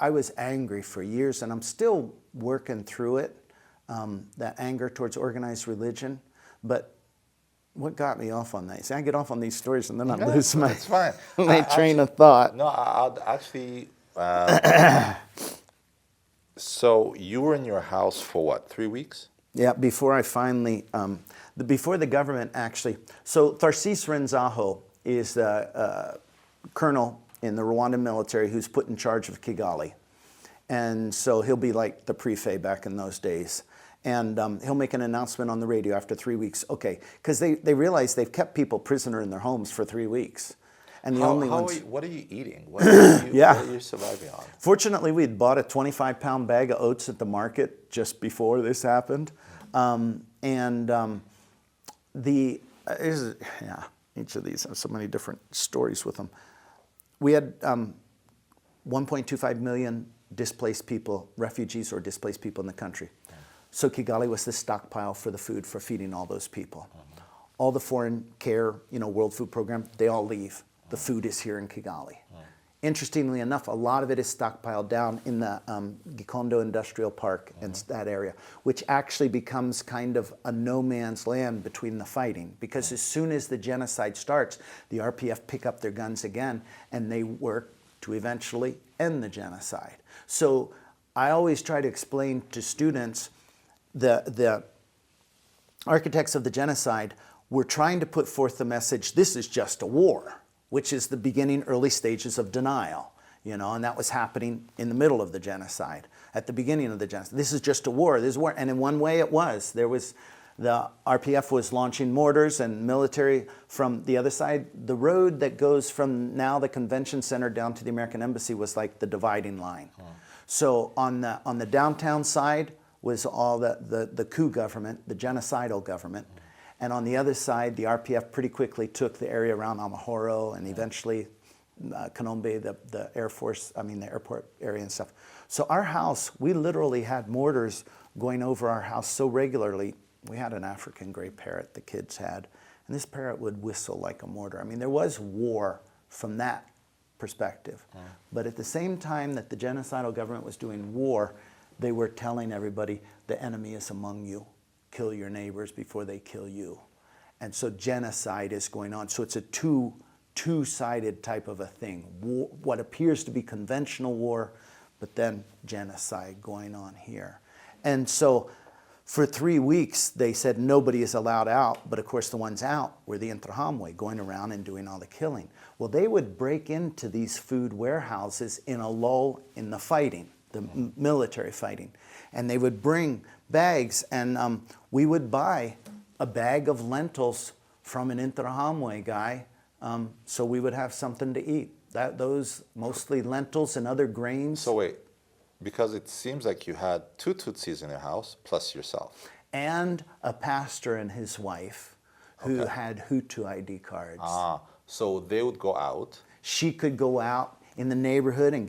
was angry for years, and I'm still working through it, that anger towards organized religion. But what got me off on that? See, I get off on these stories and then I lose my train of thought. No, I'll actually... So you were in your house for what, 3 weeks? Yeah, before I finally... before the government actually... So Tharsis Renzaho is the colonel in the Rwandan military who's put in charge of Kigali. And so he'll be like the prefect back in those days. And he'll make an announcement on the radio after 3 weeks. Okay, because they realize they've kept people prisoner in their homes for 3 weeks. And the only ones... What are you eating? What are you, Yeah. what are you surviving on? Fortunately, we'd bought a 25-pound bag of oats at the market just before this happened. Each of these have so many different stories with them. We had 1.25 million displaced people, refugees or displaced people in the country. So Kigali was the stockpile for the food for feeding all those people. All the foreign care, World Food Program, they all leave. The food is here in Kigali. Interestingly enough, a lot of it is stockpiled down in the Gikondo Industrial Park and that area, which actually becomes kind of a no man's land between the fighting. Because as soon as the genocide starts, the RPF pick up their guns again and they work to eventually end the genocide. So I always try to explain to students the architects of the genocide were trying to put forth the message, this is just a war, which is the beginning, early stages of denial, and that was happening in the middle of the genocide, at the beginning of the genocide. This is just a war, this is war. And in one way it was. The RPF was launching mortars and military from the other side. The road that goes from now the convention center down to the American Embassy was like the dividing line. So on the downtown side was all the coup government, the genocidal government. And on the other side, the RPF pretty quickly took the area around Amahoro and eventually Kanombe, the airport area and stuff. So our house, we literally had mortars going over our house so regularly. We had an African gray parrot the kids had, and this parrot would whistle like a mortar. I mean, there was war from that perspective. But at the same time that the genocidal government was doing war, they were telling everybody, the enemy is among you. Kill your neighbors before they kill you. And so genocide is going on. So it's a two-sided type of a thing. War, what appears to be conventional war, but then genocide going on here. And so for 3 weeks, they said nobody is allowed out, but of course the ones out were the Interahamwe going around and doing all the killing. Well, they would break into these food warehouses in a lull in the fighting, the military fighting. And they would bring bags, and we would buy a bag of lentils from an Interahamwe guy, so we would have something to eat. Those mostly lentils and other grains. So wait, because it seems like you had 2 Tutsis in your house, plus yourself. And a pastor and his wife who had Hutu ID cards. So they would go out. She could go out in the neighborhood and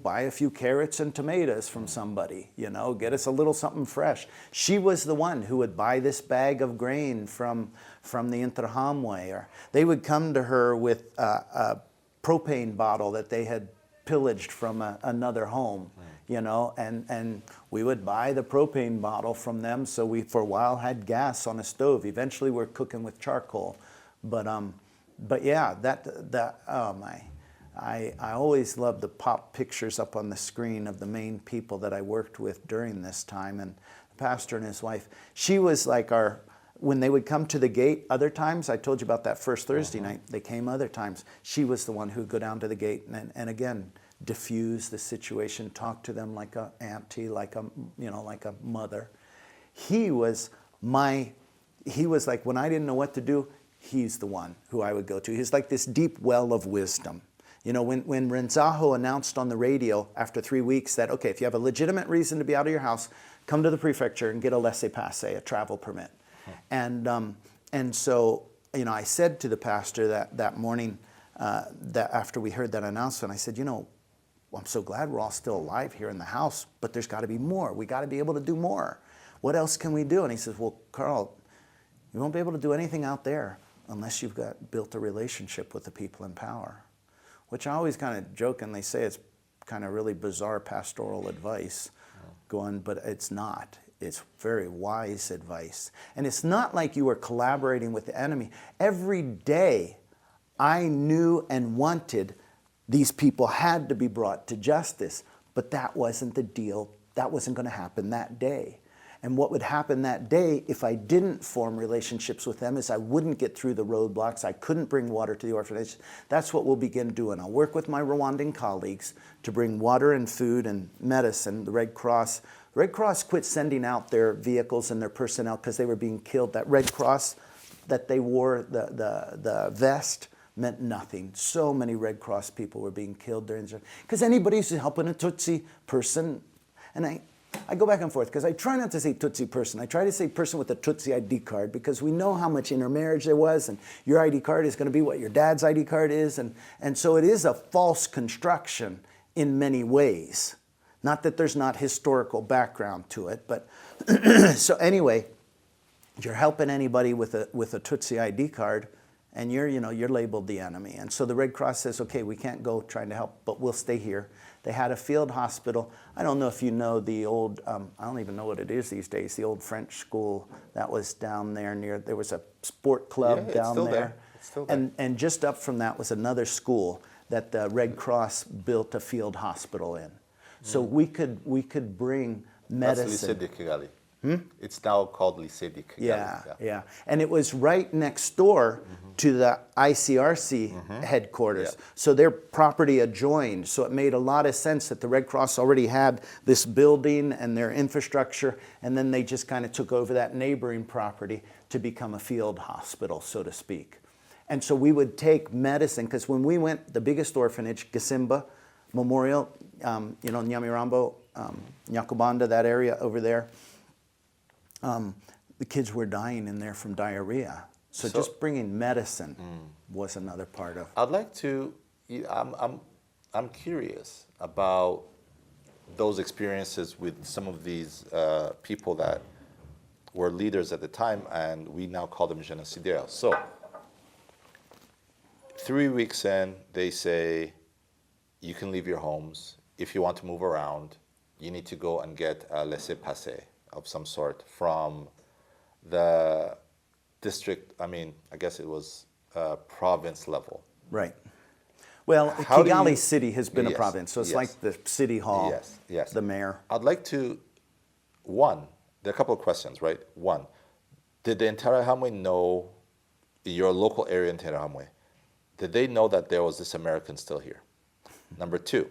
buy a few carrots and tomatoes from somebody, get us a little something fresh. She was the one who would buy this bag of grain from the Interahamwe, or they would come to her with a propane bottle that they had pillaged from another home, and we would buy the propane bottle from them, so we for a while had gas on a stove. Eventually we're cooking with charcoal, but yeah, I always loved to pop pictures up on the screen of the main people that I worked with during this time. And the pastor and his wife, she was like when they would come to the gate other times, I told you about that first Thursday night, they came other times. She was the one who would go down to the gate and again, diffuse the situation, talk to them like a auntie, like a mother. He was like, when I didn't know what to do, he's the one who I would go to. He's like this deep well of wisdom. When Renzaho announced on the radio after 3 weeks that, okay, if you have a legitimate reason to be out of your house, come to the prefecture and get a laissez-passer, a travel permit. And so, I said to the pastor that morning, that after we heard that announcement, I said, I'm so glad we're all still alive here in the house, but there's got to be more. We got to be able to do more. What else can we do? And he says, well, Carl, you won't be able to do anything out there unless you've built a relationship with the people in power. Which I always kind of jokingly say it's kind of really bizarre pastoral advice, but it's not. It's very wise advice. And it's not like you were collaborating with the enemy. Every day I knew and wanted these people had to be brought to justice, but that wasn't the deal. That wasn't going to happen that day. And what would happen that day if I didn't form relationships with them is I wouldn't get through the roadblocks. I couldn't bring water to the orphanage. That's what we'll begin doing. I'll work with my Rwandan colleagues to bring water and food and medicine. The Red Cross quit sending out their vehicles and their personnel because they were being killed. That Red Cross that they wore, the vest, meant nothing. So many Red Cross people were being killed during the, because anybody who's helping a Tutsi person, and I go back and forth because I try not to say Tutsi person. I try to say person with a Tutsi ID card because we know how much intermarriage there was, and your ID card is going to be what your dad's ID card is, and so it is a false construction in many ways. Not that there's not historical background to it, but so anyway, you're helping anybody with a Tutsi ID card, and you're labeled the enemy. And so the Red Cross says, okay, we can't go trying to help, but we'll stay here. They had a field hospital. I don't know if you know the old, I don't even know what it is these days, the old French school that was down there there was a sport club down there. It's still there. And just up from that was another school that the Red Cross built a field hospital in. So we could bring medicine. That's Lycée de Kigali. It's now called Lycée de Kigali. Yeah. And it was right next door to the ICRC headquarters. Yeah. So their property adjoined. So it made a lot of sense that the Red Cross already had this building and their infrastructure, and then they just kind of took over that neighboring property to become a field hospital, so to speak. And so we would take medicine, because when we went, the biggest orphanage, Gasimba Memorial, Nyamirambo, Nyakubanda, that area over there, the kids were dying in there from diarrhea. So just bringing medicine was another part of. I'd like to. I'm curious about those experiences with some of these people that were leaders at the time, and we now call them génocidaires. So 3 weeks in, they say you can leave your homes. If you want to move around, you need to go and get a laissez-passer of some sort from the district, I guess it was province level. Right. Well, Kigali City has been a province, so it's like the city hall, the mayor. I'd like to, there are a couple of questions, right? One, did the Interahamwe know, your local area in Interahamwe, did they know that there was this American still here? Number two,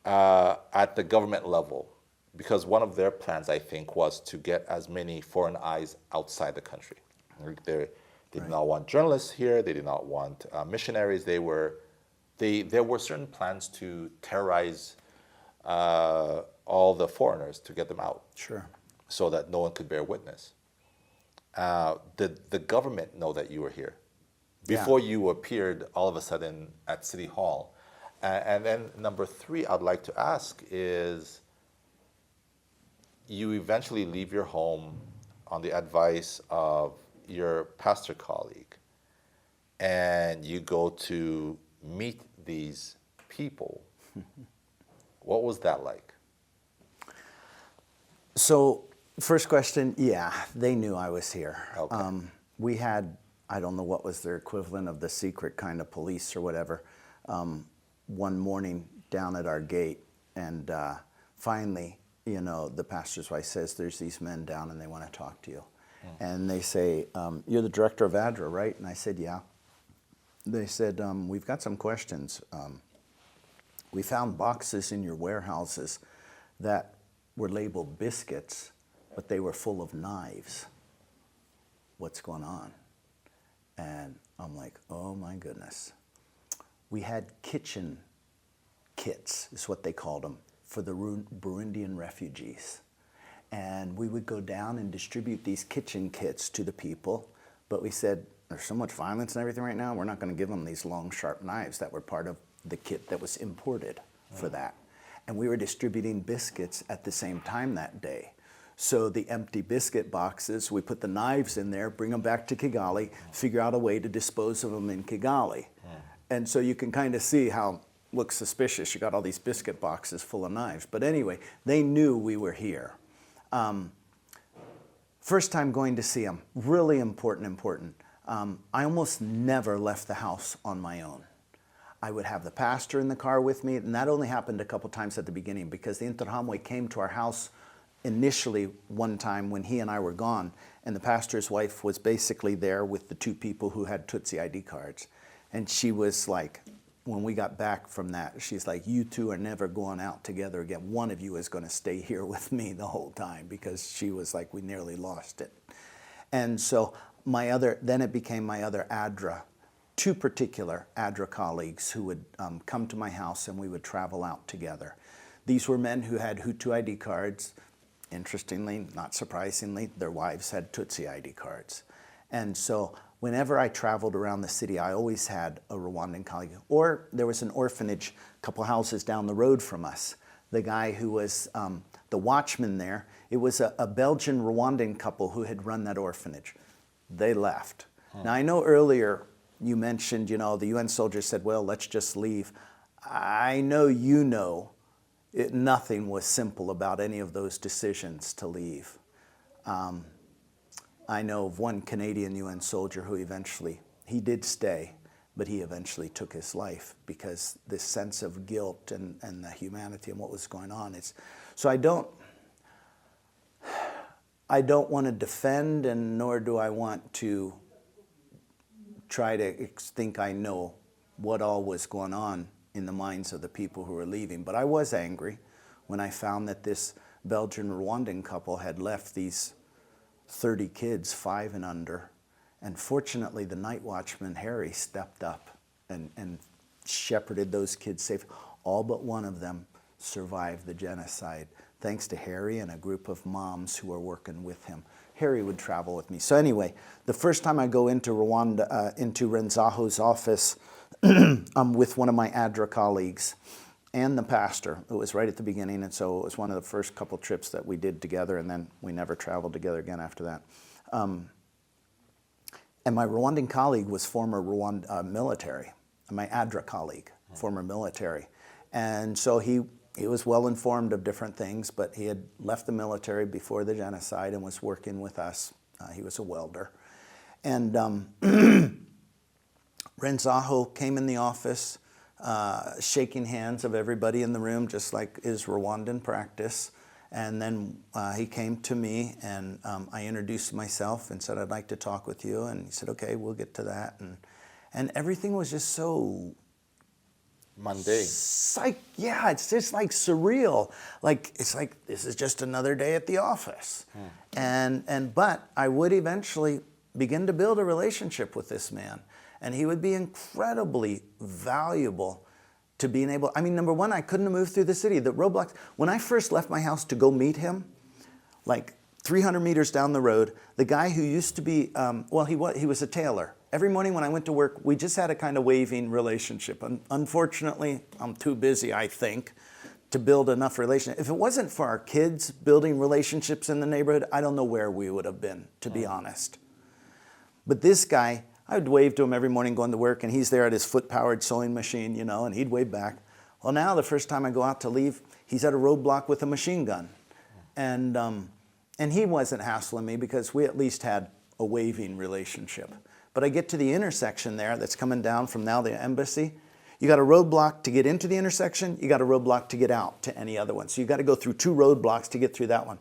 at the government level, because one of their plans, I think, was to get as many foreign eyes outside the country. They did not want journalists here. They did not want missionaries. There were certain plans to terrorize all the foreigners to get them out. Sure. So that no one could bear witness. Did the government know that you were here before you appeared all of a sudden at City Hall? And then number three, I'd like to ask is, you eventually leave your home on the advice of your pastor colleague, and you go to meet these people. What was that like? So, first question, they knew I was here. Okay. We had, I don't know what was their equivalent of the secret kind of police or whatever, one morning down at our gate, and finally, the pastor's wife says, there's these men down and they want to talk to you. And they say, you're the director of ADRA, right? And I said, yeah. They said, we've got some questions. We found boxes in your warehouses that were labeled biscuits, but they were full of knives. What's going on? And I'm like, oh my goodness. We had kitchen kits, is what they called them, for the Burundian refugees. And we would go down and distribute these kitchen kits to the people, but we said, there's so much violence and everything right now, we're not going to give them these long, sharp knives that were part of the kit that was imported for that. And we were distributing biscuits at the same time that day. So the empty biscuit boxes, we put the knives in there, bring them back to Kigali, figure out a way to dispose of them in Kigali. And so you can kind of see how looks suspicious. You got all these biscuit boxes full of knives. But anyway, they knew we were here. First time going to see them, really important. I almost never left the house on my own. I would have the pastor in the car with me, and that only happened a couple times at the beginning because the Interahamwe came to our house initially one time when he and I were gone, and the pastor's wife was basically there with the two people who had Tutsi ID cards. And she was like, when we got back from that, she's like, you two are never going out together again. One of you is going to stay here with me the whole time, because she was like, we nearly lost it. And so then it became my other ADRA, two particular ADRA colleagues who would come to my house and we would travel out together. These were men who had Hutu ID cards. Interestingly, not surprisingly, their wives had Tutsi ID cards. And so whenever I traveled around the city, I always had a Rwandan colleague. Or there was an orphanage a couple houses down the road from us. The guy who was the watchman there, it was a Belgian Rwandan couple who had run that orphanage. They left. Now, I know earlier you mentioned, the UN soldiers said, well, let's just leave. I know nothing was simple about any of those decisions to leave. I know of one Canadian UN soldier who he did stay, but he eventually took his life because this sense of guilt and the humanity and what was going on. So I don't want to defend, and nor do I want to try to think I know what all was going on in the minds of the people who were leaving. But I was angry when I found that this Belgian Rwandan couple had left these 30 kids, 5 and under. And fortunately, the night watchman, Harry, stepped up and shepherded those kids safe. All but one of them survived the genocide, thanks to Harry and a group of moms who were working with him. Harry would travel with me. So anyway, the first time I go into Rwanda, into Renzaho's office, I'm with one of my ADRA colleagues and the pastor. It was right at the beginning, and so it was one of the first couple trips that we did together, and then we never traveled together again after that. And my Rwandan colleague was former Rwanda military, my ADRA colleague, former military. And so he was well informed of different things, but he had left the military before the genocide and was working with us. He was a welder. And Renzaho came in the office, shaking hands of everybody in the room, just like is Rwandan practice. And then he came to me, and I introduced myself and said, I'd like to talk with you. And he said, okay, we'll get to that. And everything was just so mundane. Yeah, it's just like surreal. It's like this is just another day at the office. But I would eventually begin to build a relationship with this man, and he would be incredibly valuable to being able. I mean, number one, I couldn't have moved through the city. The roadblocks. When I first left my house to go meet him, like 300 meters down the road, the guy who used to be, he was a tailor. Every morning when I went to work, we just had a kind of waving relationship. Unfortunately, I'm too busy, I think, to build enough relationship. If it wasn't for our kids building relationships in the neighborhood, I don't know where we would have been, to be honest. But this guy, I would wave to him every morning going to work, and he's there at his foot-powered sewing machine, and he'd wave back. Well, now the first time I go out to leave, he's at a roadblock with a machine gun. And he wasn't hassling me because we at least had a waving relationship. But I get to the intersection there that's coming down from now the embassy. You got a roadblock to get into the intersection. You got a roadblock to get out to any other one. So you got to go through 2 roadblocks to get through that one.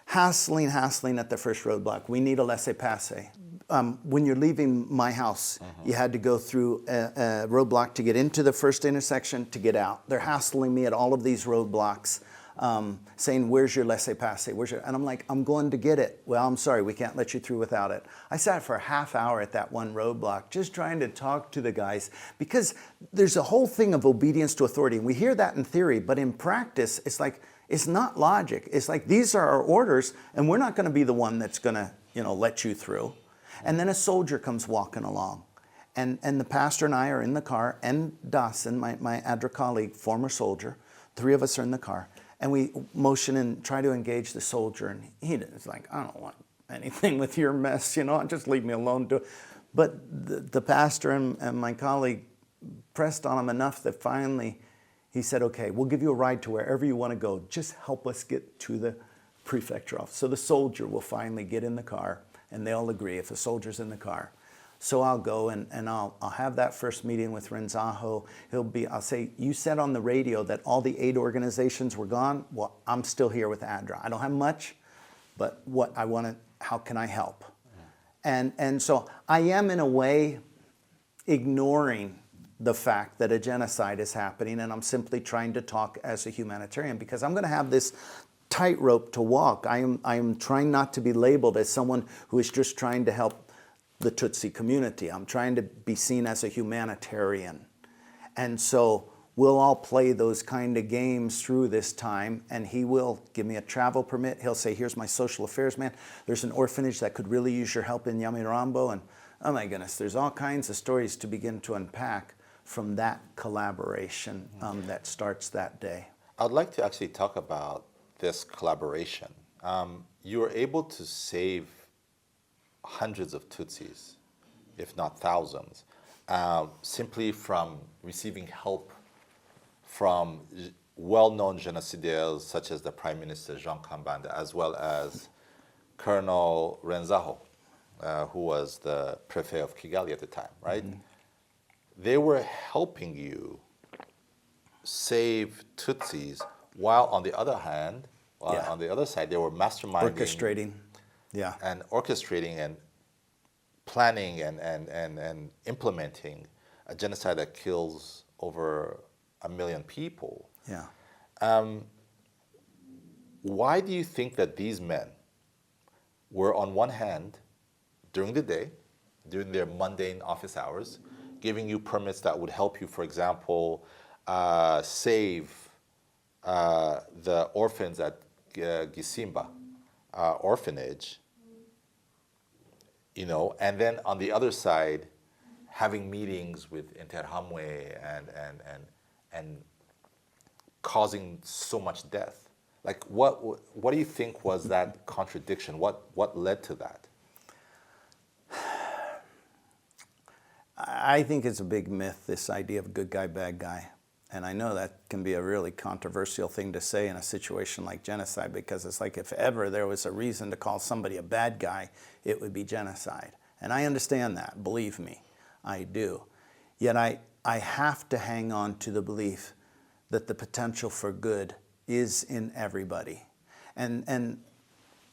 Hassling at the first roadblock. We need a laissez-passer. When you're leaving my house, you had to go through a roadblock to get into the first intersection to get out. They're hassling me at all of these roadblocks, saying, where's your laissez-passer? And I'm like, I'm going to get it. Well, I'm sorry, we can't let you through without it. I sat for a half hour at that one roadblock just trying to talk to the guys, because there's a whole thing of obedience to authority. And we hear that in theory, but in practice, it's like, it's not logic. It's like, these are our orders, and we're not going to be the one that's going to, let you through. And then a soldier comes walking along. And the pastor and I are in the car, and Dawson, my ADRA colleague, former soldier, 3 of us are in the car. And we motion and try to engage the soldier. And he's like, I don't want anything with your mess, just leave me alone. But the pastor and my colleague pressed on him enough that finally he said, okay, we'll give you a ride to wherever you want to go. Just help us get to the prefecture office. So the soldier will finally get in the car, and they all agree if the soldier's in the car. So I'll go and I'll have that first meeting with Renzaho. I'll say, you said on the radio that all the aid organizations were gone. Well, I'm still here with ADRA. I don't have much, but how can I help? And so I am in a way ignoring the fact that a genocide is happening, and I'm simply trying to talk as a humanitarian because I'm going to have this tightrope to walk. I am trying not to be labeled as someone who is just trying to help the Tutsi community. I'm trying to be seen as a humanitarian. And so we'll all play those kind of games through this time, and he will give me a travel permit. He'll say, here's my social affairs man. There's an orphanage that could really use your help in Nyamirambo. And oh my goodness, there's all kinds of stories to begin to unpack from that collaboration that starts that day. I'd like to actually talk about this collaboration. You were able to save hundreds of Tutsis, if not thousands, simply from receiving help from well-known genocidaires such as the Prime Minister Jean Kambanda, as well as Colonel Renzaho, who was the prefect of Kigali at the time, right? Mm-hmm. They were helping you save Tutsis, while on the other hand, on the other side, they were masterminding, orchestrating and planning and implementing a genocide that kills over 1 million people. Yeah. Why do you think that these men were, on one hand, during the day, during their mundane office hours, giving you permits that would help you, for example, save the orphans at Gisimba orphanage, and then on the other side, having meetings with Interahamwe and causing so much death? Like, what do you think was that contradiction? What led to that? I think it's a big myth, this idea of good guy, bad guy. And I know that can be a really controversial thing to say in a situation like genocide, because it's like if ever there was a reason to call somebody a bad guy, it would be genocide. And I understand that, believe me, I do. Yet I have to hang on to the belief that the potential for good is in everybody. And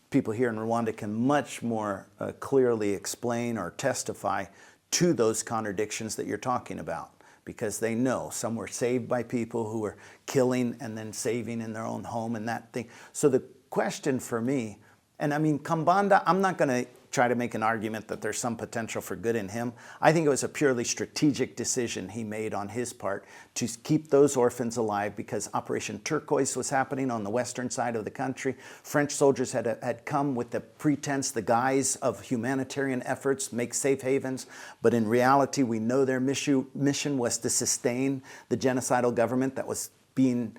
people here in Rwanda can much more clearly explain or testify to those contradictions that you're talking about, because they know some were saved by people who were killing and then saving in their own home and that thing. So the question for me, and I mean, Kambanda, I'm not going to try to make an argument that there's some potential for good in him. I think it was a purely strategic decision he made on his part to keep those orphans alive, because Operation Turquoise was happening on the western side of the country. French soldiers had come with the pretense, the guise of humanitarian efforts, make safe havens, but in reality we know their mission was to sustain the genocidal government that was being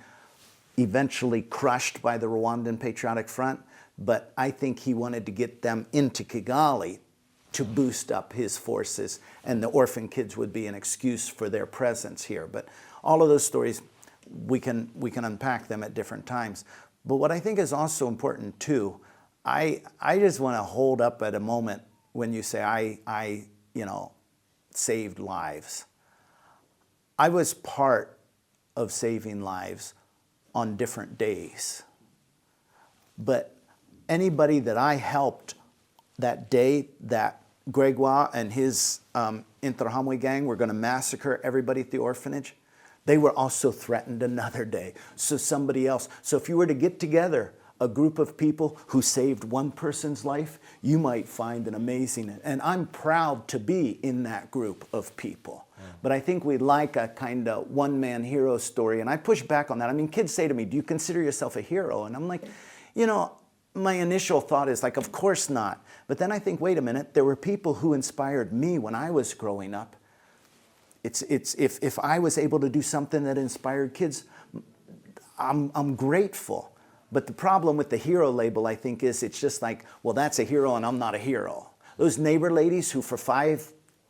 eventually crushed by the Rwandan Patriotic Front. But I think he wanted to get them into Kigali to boost up his forces, and the orphan kids would be an excuse for their presence here. But all of those stories, we can unpack them at different times. But what I think is also important too, I just want to hold up at a moment when you say I saved lives. I was part of saving lives on different days. But anybody that I helped that day that Gregoire and his Interahamwe gang were going to massacre everybody at the orphanage, they were also threatened another day. So somebody else. So if you were to get together a group of people who saved one person's life, you might find an amazing, and I'm proud to be in that group of people. But I think we like a kind of one-man hero story, and I push back on that. I mean, kids say to me, do you consider yourself a hero? And I'm like, my initial thought is like, of course not. But then I think, wait a minute, there were people who inspired me when I was growing up. If I was able to do something that inspired kids, I'm grateful. But the problem with the hero label, I think, is it's just like, well, that's a hero and I'm not a hero. Those neighbor ladies who for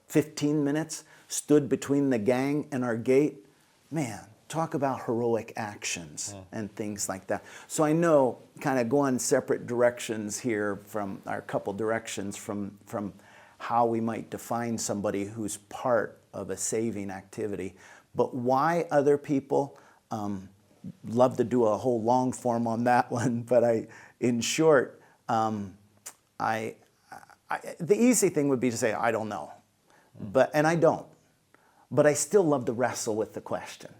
15 minutes stood between the gang and our gate, man, talk about heroic actions and things like that. So I know, kind of going separate directions here from our couple directions from how we might define somebody who's part of a saving activity. But why other people, love to do a whole long form on that one, but in short, the easy thing would be to say, I don't know, and I don't. But I still love to wrestle with the question.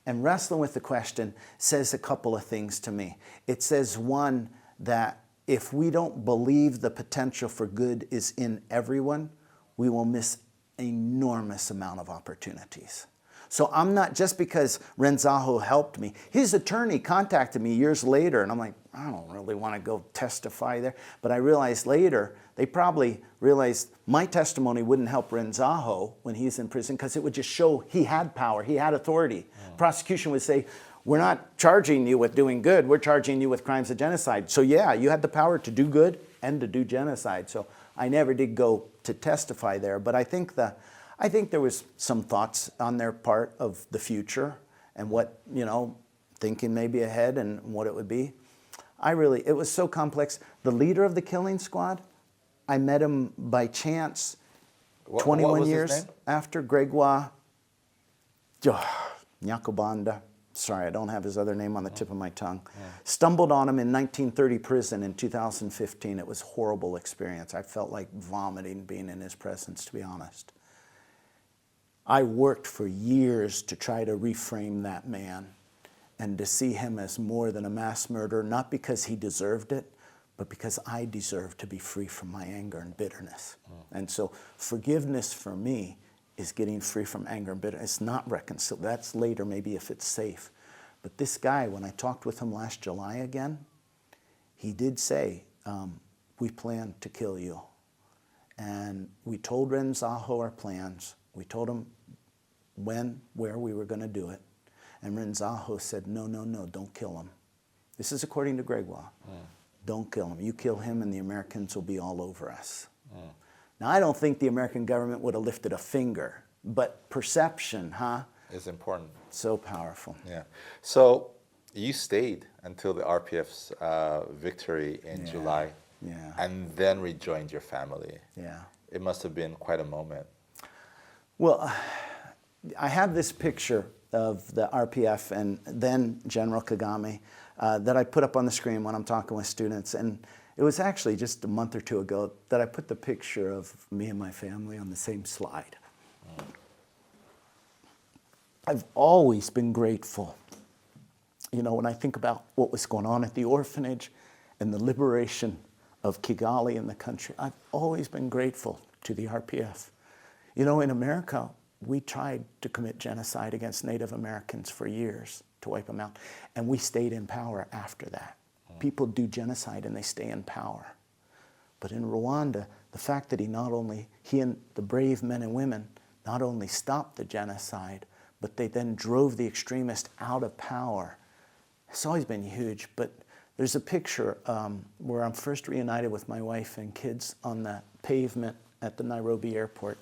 And wrestling with the question says a couple of things to me. It says, one, that if we don't believe the potential for good is in everyone, we will miss an enormous amount of opportunities. So I'm not, just because Renzaho helped me, his attorney contacted me years later, and I'm like, I don't really want to go testify there. But I realized later, they probably realized my testimony wouldn't help Renzaho when he's in prison, because it would just show he had power, he had authority. Prosecution would say, we're not charging you with doing good, we're charging you with crimes of genocide. So yeah, you had the power to do good and to do genocide. So I never did go to testify there, but I think there was some thoughts on their part of the future and what, thinking maybe ahead and what it would be. It was so complex. The leader of the killing squad, I met him by chance 21 years after Gregoire Nyakobanda. Sorry, I don't have his other name on the tip of my tongue. Stumbled on him in 1930 prison in 2015. It was a horrible experience. I felt like vomiting being in his presence, to be honest. I worked for years to try to reframe that man and to see him as more than a mass murderer, not because he deserved it, but because I deserved to be free from my anger and bitterness. And so forgiveness for me is getting free from anger and bitterness. It's not reconciliation. That's later, maybe, if it's safe. But this guy, when I talked with him last July again, he did say, we plan to kill you. And we told Renzaho our plans. We told him when, where we were going to do it. And Renzaho said, no, don't kill him. This is according to Gregoire. Don't kill him. You kill him and the Americans will be all over us. Now, I don't think the American government would have lifted a finger, but perception, is important. So powerful. Yeah. So you stayed until the RPF's victory in July, and then rejoined your family. Yeah. It must have been quite a moment. Well, I have this picture of the RPF and then General Kagame that I put up on the screen when I'm talking with students. And it was actually just a month or two ago that I put the picture of me and my family on the same slide. I've always been grateful. When I think about what was going on at the orphanage and the liberation of Kigali and the country, I've always been grateful to the RPF. In America, we tried to commit genocide against Native Americans for years to wipe them out, and we stayed in power after that. People do genocide and they stay in power. But in Rwanda, the fact that he and the brave men and women not only stopped the genocide, but they then drove the extremists out of power. It's always been huge, but there's a picture where I'm first reunited with my wife and kids on the pavement at the Nairobi airport.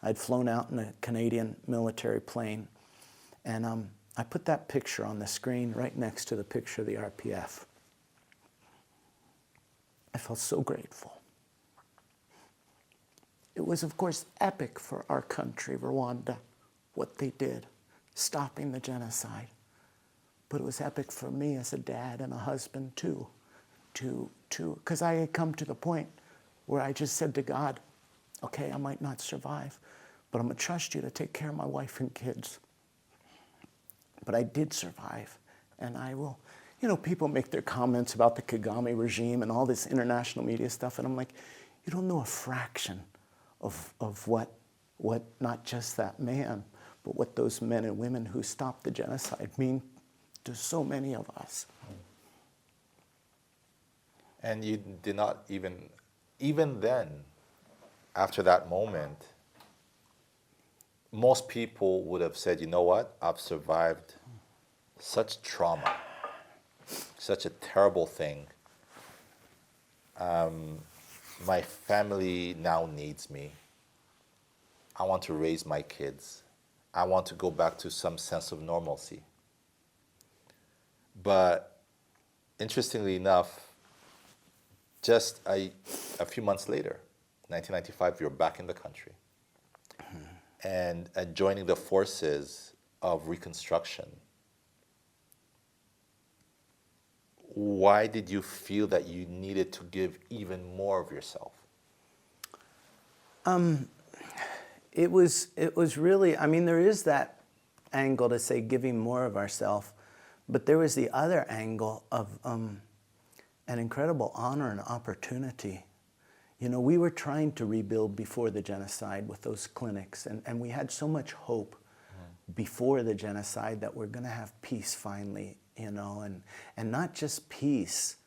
I'd flown out in a Canadian military plane, and I put that picture on the screen right next to the picture of the RPF. I felt so grateful. It was, of course, epic for our country, Rwanda, what they did, stopping the genocide. But it was epic for me as a dad and a husband, too, because I had come to the point where I just said to God, okay, I might not survive, but I'm going to trust you to take care of my wife and kids. But I did survive, and I will. People make their comments about the Kagame regime and all this international media stuff, and I'm like, you don't know a fraction of what not just that man, but what those men and women who stopped the genocide mean to so many of us. And you did not even then, after that moment, most people would have said, you know what, I've survived such trauma, such a terrible thing. My family now needs me. I want to raise my kids. I want to go back to some sense of normalcy. But interestingly enough, just a few months later, 1995, you're back in the country and joining the forces of reconstruction. Why did you feel that you needed to give even more of yourself? It was really, I mean, there is that angle to say giving more of ourselves, but there was the other angle of an incredible honor and opportunity. You know, we were trying to rebuild before the genocide with those clinics, and we had so much hope before the genocide that we're going to have peace finally, you know, and not just peace,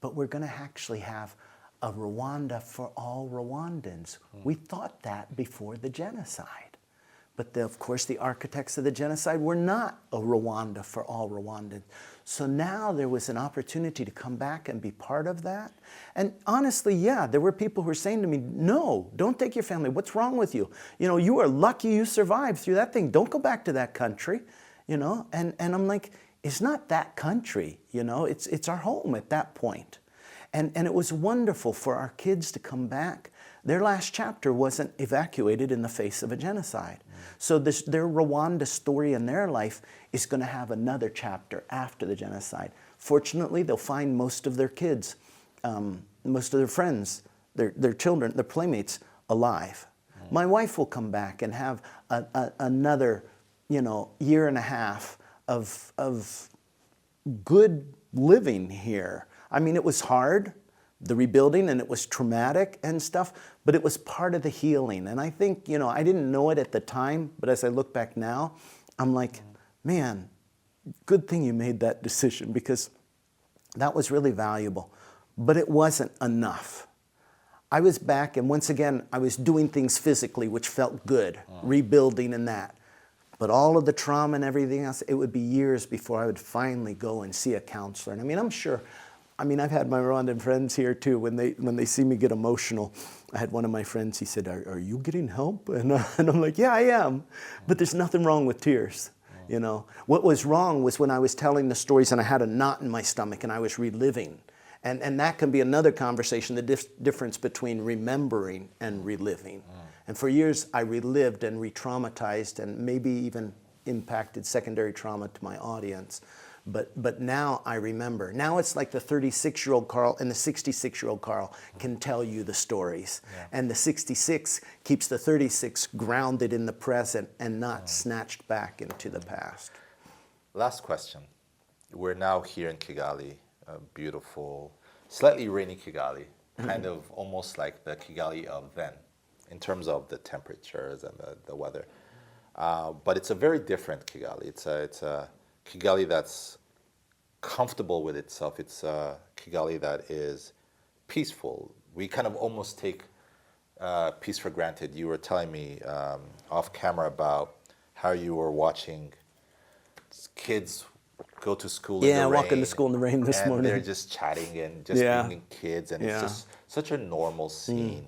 but we're going to actually have a Rwanda for all Rwandans. We thought that before the genocide. But of course, the architects of the genocide were not a Rwanda for all Rwandans. So now there was an opportunity to come back and be part of that. And honestly, yeah, there were people who were saying to me, no, don't take your family. What's wrong with you? You know, you are lucky you survived through that thing. Don't go back to that country, you know? And I'm like, it's not that country, you know? It's our home at that point. And it was wonderful for our kids to come back. Their last chapter wasn't evacuated in the face of a genocide. So their Rwanda story in their life is going to have another chapter after the genocide. Fortunately, they'll find most of their kids, most of their friends, their children, their playmates alive. My wife will come back and have another, you know, year and a half of good living here. I mean, it was hard, the rebuilding, and it was traumatic and stuff, but it was part of the healing. And I think, you know, I didn't know it at the time, but as I look back now, I'm like, man, good thing you made that decision, because that was really valuable. But it wasn't enough. I was back, and once again, I was doing things physically, which felt good, rebuilding and that. But all of the trauma and everything else, it would be years before I would finally go and see a counselor. And I mean, I'm sure, I mean, I've had my Rwandan friends here too. When they see me get emotional, I had one of my friends, he said, are you getting help? And I'm like, yeah, I am. But there's nothing wrong with tears, you know. What was wrong was when I was telling the stories and I had a knot in my stomach and I was reliving. And that can be another conversation, the difference between remembering and reliving. And for years, I relived and re-traumatized and maybe even impacted secondary trauma to my audience. But now I remember. Now it's like the 36-year-old Carl and the 66-year-old Carl can tell you the stories. Yeah. And the 66 keeps the 36 grounded in the present and not snatched back into the past. Last question. We're now here in Kigali, a beautiful, slightly rainy Kigali, kind of almost like the Kigali of then, in terms of the temperatures and the weather. But it's a very different Kigali. It's a Kigali that's comfortable with itself. It's a Kigali that is peaceful. We kind of almost take peace for granted. You were telling me off camera about how you were watching kids go to school in the rain. Yeah, walking to school in the rain this morning. And they're just chatting and just being kids, and it's just such a normal scene.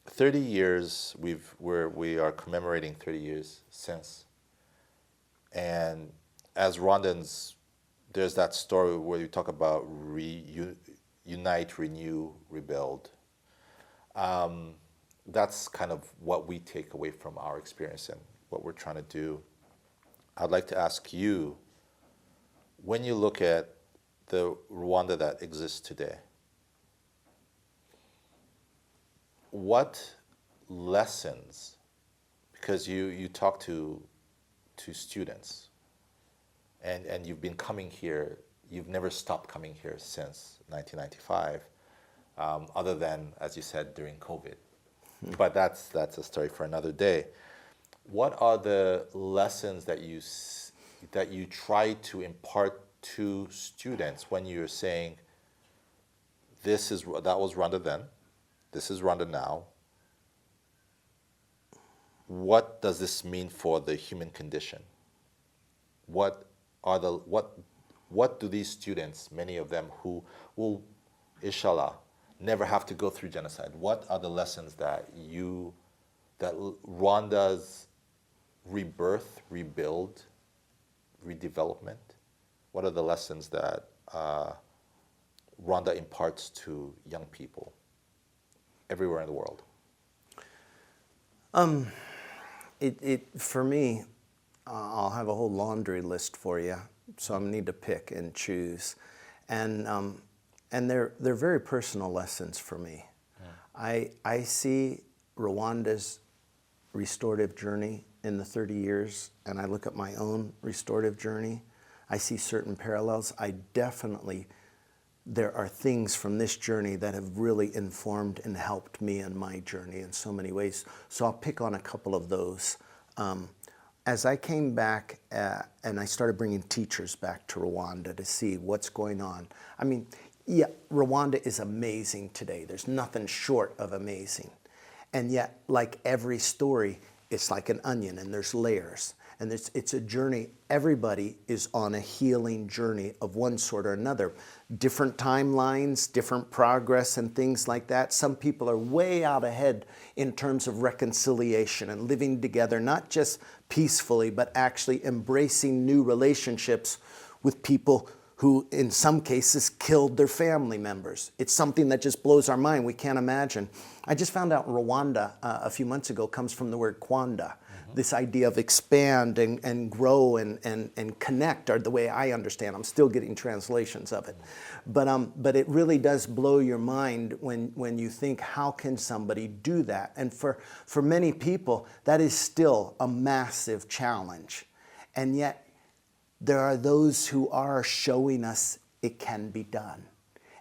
30 years, we are commemorating 30 years since. And as Rwandans, there's that story where you talk about unite, renew, rebuild. That's kind of what we take away from our experience and what we're trying to do. I'd like to ask you, when you look at the Rwanda that exists today, what lessons, because you talk to students, and you've been coming here, you've never stopped coming here since 1995, other than, as you said, during COVID. But that's a story for another day. What are the lessons that you try to impart to students when you're saying, that was Rwanda then, this is Rwanda now? What does this mean for the human condition? What do these students, many of them who will, inshallah, never have to go through genocide, what are the lessons that Rwanda's rebirth, rebuild, redevelopment, what are the lessons that Rwanda imparts to young people everywhere in the world? For me, I'll have a whole laundry list for you, so I need to pick and choose, and they're very personal lessons for me. Yeah. I see Rwanda's restorative journey in the 30 years, and I look at my own restorative journey. I see certain parallels. There are things from this journey that have really informed and helped me in my journey in so many ways. So I'll pick on a couple of those. As I came back and I started bringing teachers back to Rwanda to see what's going on. I mean, yeah, Rwanda is amazing today. There's nothing short of amazing. And yet, like every story, it's like an onion and there's layers. And it's a journey. Everybody is on a healing journey of one sort or another. Different timelines, different progress and things like that. Some people are way out ahead in terms of reconciliation and living together, not just peacefully, but actually embracing new relationships with people who in some cases killed their family members. It's something that just blows our mind. We can't imagine. I just found out Rwanda a few months ago comes from the word Kwanda. This idea of expand and grow and connect are the way I understand. I'm still getting translations of it. But it really does blow your mind when you think, how can somebody do that? And for many people, that is still a massive challenge. And yet, there are those who are showing us it can be done.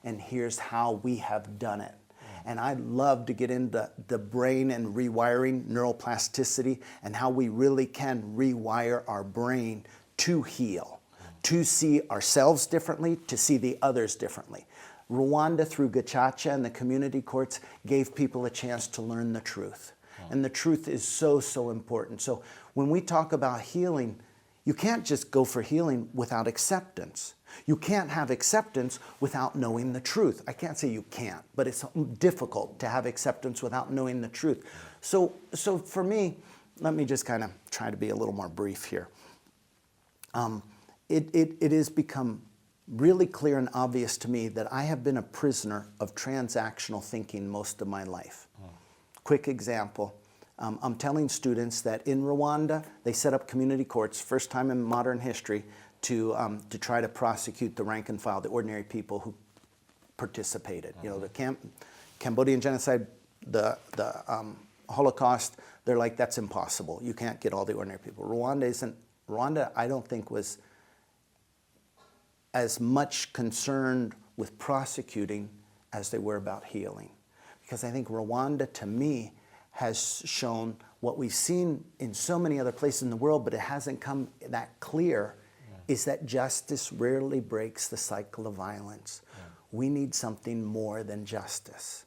And here's how we have done it. And I'd love to get into the brain and rewiring, neuroplasticity, and how we really can rewire our brain to heal, to see ourselves differently, to see the others differently. Rwanda, through Gacaca and the community courts, gave people a chance to learn the truth. And the truth is so, so important. So when we talk about healing, you can't just go for healing without acceptance. You can't have acceptance without knowing the truth. I can't say you can't, but it's difficult to have acceptance without knowing the truth. So for me, let me just kind of try to be a little more brief here. It has become really clear and obvious to me that I have been a prisoner of transactional thinking most of my life. Quick example. I'm telling students that in Rwanda, they set up community courts, first time in modern history, to try to prosecute the rank and file, the ordinary people who participated. You know, the Cambodian genocide, the Holocaust, they're like, that's impossible. You can't get all the ordinary people. Rwanda, I don't think, was as much concerned with prosecuting as they were about healing. Because I think Rwanda, to me, has shown what we've seen in so many other places in the world, but it hasn't come that clear, is that justice rarely breaks the cycle of violence. We need something more than justice.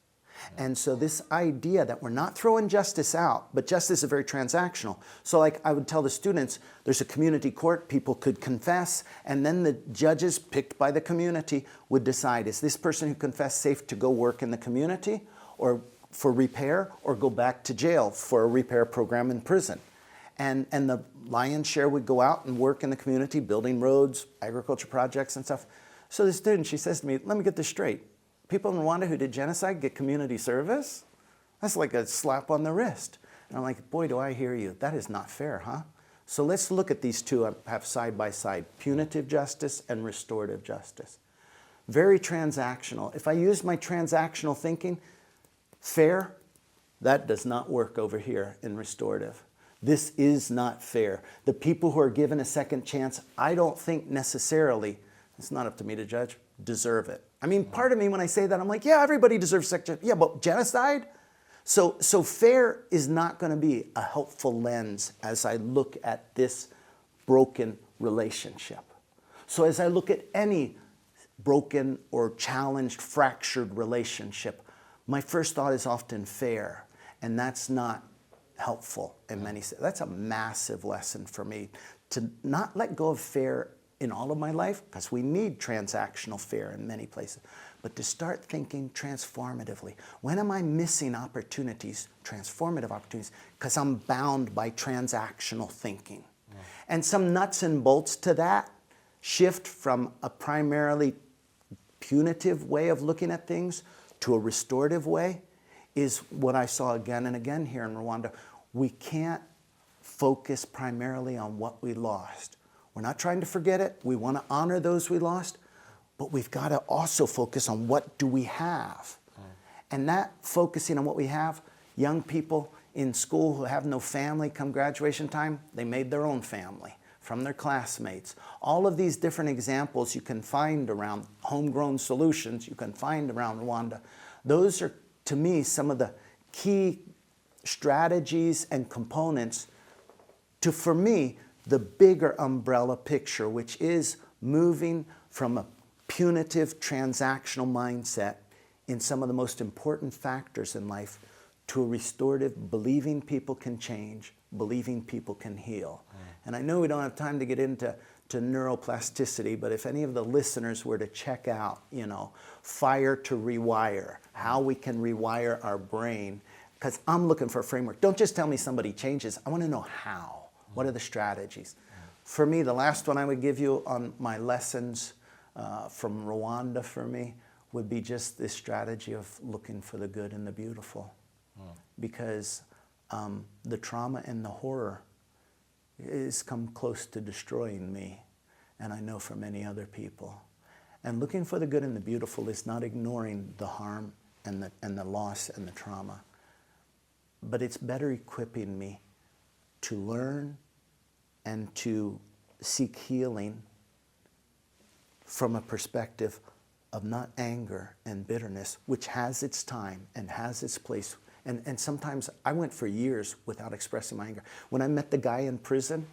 And so this idea that we're not throwing justice out, but justice is very transactional. So like I would tell the students, there's a community court, people could confess, and then the judges picked by the community would decide, is this person who confessed safe to go work in the community or for repair, or go back to jail for a repair program in prison? And the lion's share would go out and work in the community, building roads, agriculture projects and stuff. So the student, she says to me, let me get this straight. People in Rwanda who did genocide get community service? That's like a slap on the wrist. And I'm like, boy, do I hear you. That is not fair, huh? So let's look at these two, have side by side, punitive justice and restorative justice. Very transactional. If I use my transactional thinking, fair, that does not work over here in restorative. This is not fair. The people who are given a second chance, I don't think necessarily, it's not up to me to judge, deserve it. I mean, part of me when I say that, I'm like, yeah, everybody deserves second chance. Yeah, but genocide? So fair is not going to be a helpful lens as I look at this broken relationship. So as I look at any broken or challenged, fractured relationship, my first thought is often fair, and that's not helpful in many. That's a massive lesson for me, to not let go of fair in all of my life, because we need transactional fair in many places, but to start thinking transformatively. When am I missing opportunities, transformative opportunities, because I'm bound by transactional thinking? And some nuts and bolts to that shift from a primarily punitive way of looking at things to a restorative way is what I saw again and again here in Rwanda. We can't focus primarily on what we lost. We're not trying to forget it. We want to honor those we lost, but we've got to also focus on what do we have. And that focusing on what we have, young people in school who have no family come graduation time, they made their own family from their classmates. All of these different examples you can find around homegrown solutions, you can find around Rwanda. Those are, to me, some of the key strategies and components to, for me, the bigger umbrella picture, which is moving from a punitive transactional mindset in some of the most important factors in life to a restorative, believing people can change, believing people can heal. And I know we don't have time to get into neuroplasticity, but if any of the listeners were to check out, Fire to Rewire, how we can rewire our brain, because I'm looking for a framework. Don't just tell me somebody changes. I want to know how. What are the strategies? For me, the last one I would give you on my lessons from Rwanda for me would be just this strategy of looking for the good and the beautiful. Because the trauma and the horror has come close to destroying me, and I know for many other people. And looking for the good and the beautiful is not ignoring the harm and the loss and the trauma, but it's better equipping me to learn and to seek healing from a perspective of not anger and bitterness, which has its time and has its place. And sometimes I went for years without expressing my anger. When I met the guy in prison,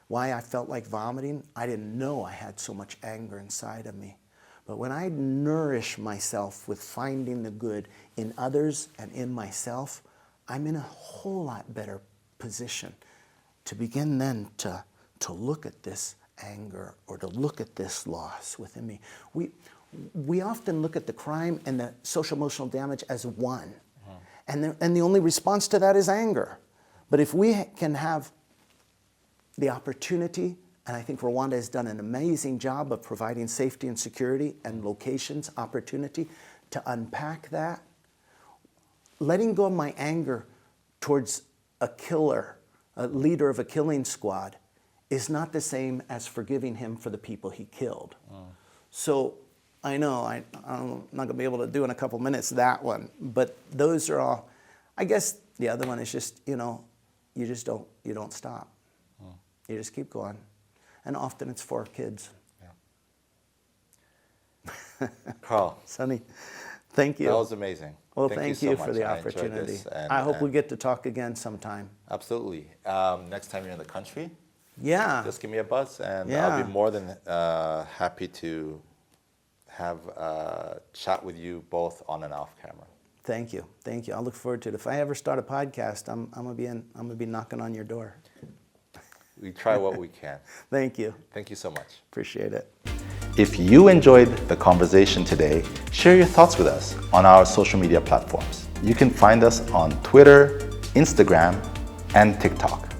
why I felt like vomiting, I didn't know I had so much anger inside of me. But when I nourish myself with finding the good in others and in myself, I'm in a whole lot better position to begin then to look at this anger or to look at this loss within me. We often look at the crime and the social emotional damage as one. And the only response to that is anger. But if we can have the opportunity, and I think Rwanda has done an amazing job of providing safety and security and locations, opportunity to unpack that, letting go of my anger towards a killer, a leader of a killing squad, is not the same as forgiving him for the people he killed. So I know I'm not going to be able to do in a couple minutes that one, but those are all. I guess the other one is just, you don't stop. You just keep going. And often it's for our kids. Yeah. Carl. Sanny, thank you. That was amazing. Well, thank you so for much. the opportunity. I hope we get to talk again sometime. Absolutely. Next time you're in the country, just give me a buzz, and I'll be more than happy to have a chat with you both on and off camera. Thank you. I look forward to it. If I ever start a podcast, I'm gonna be knocking on your door. We try what we can. Thank you. Thank you so much. Appreciate it. If you enjoyed the conversation today, share your thoughts with us on our social media platforms. You can find us on Twitter, Instagram, and TikTok.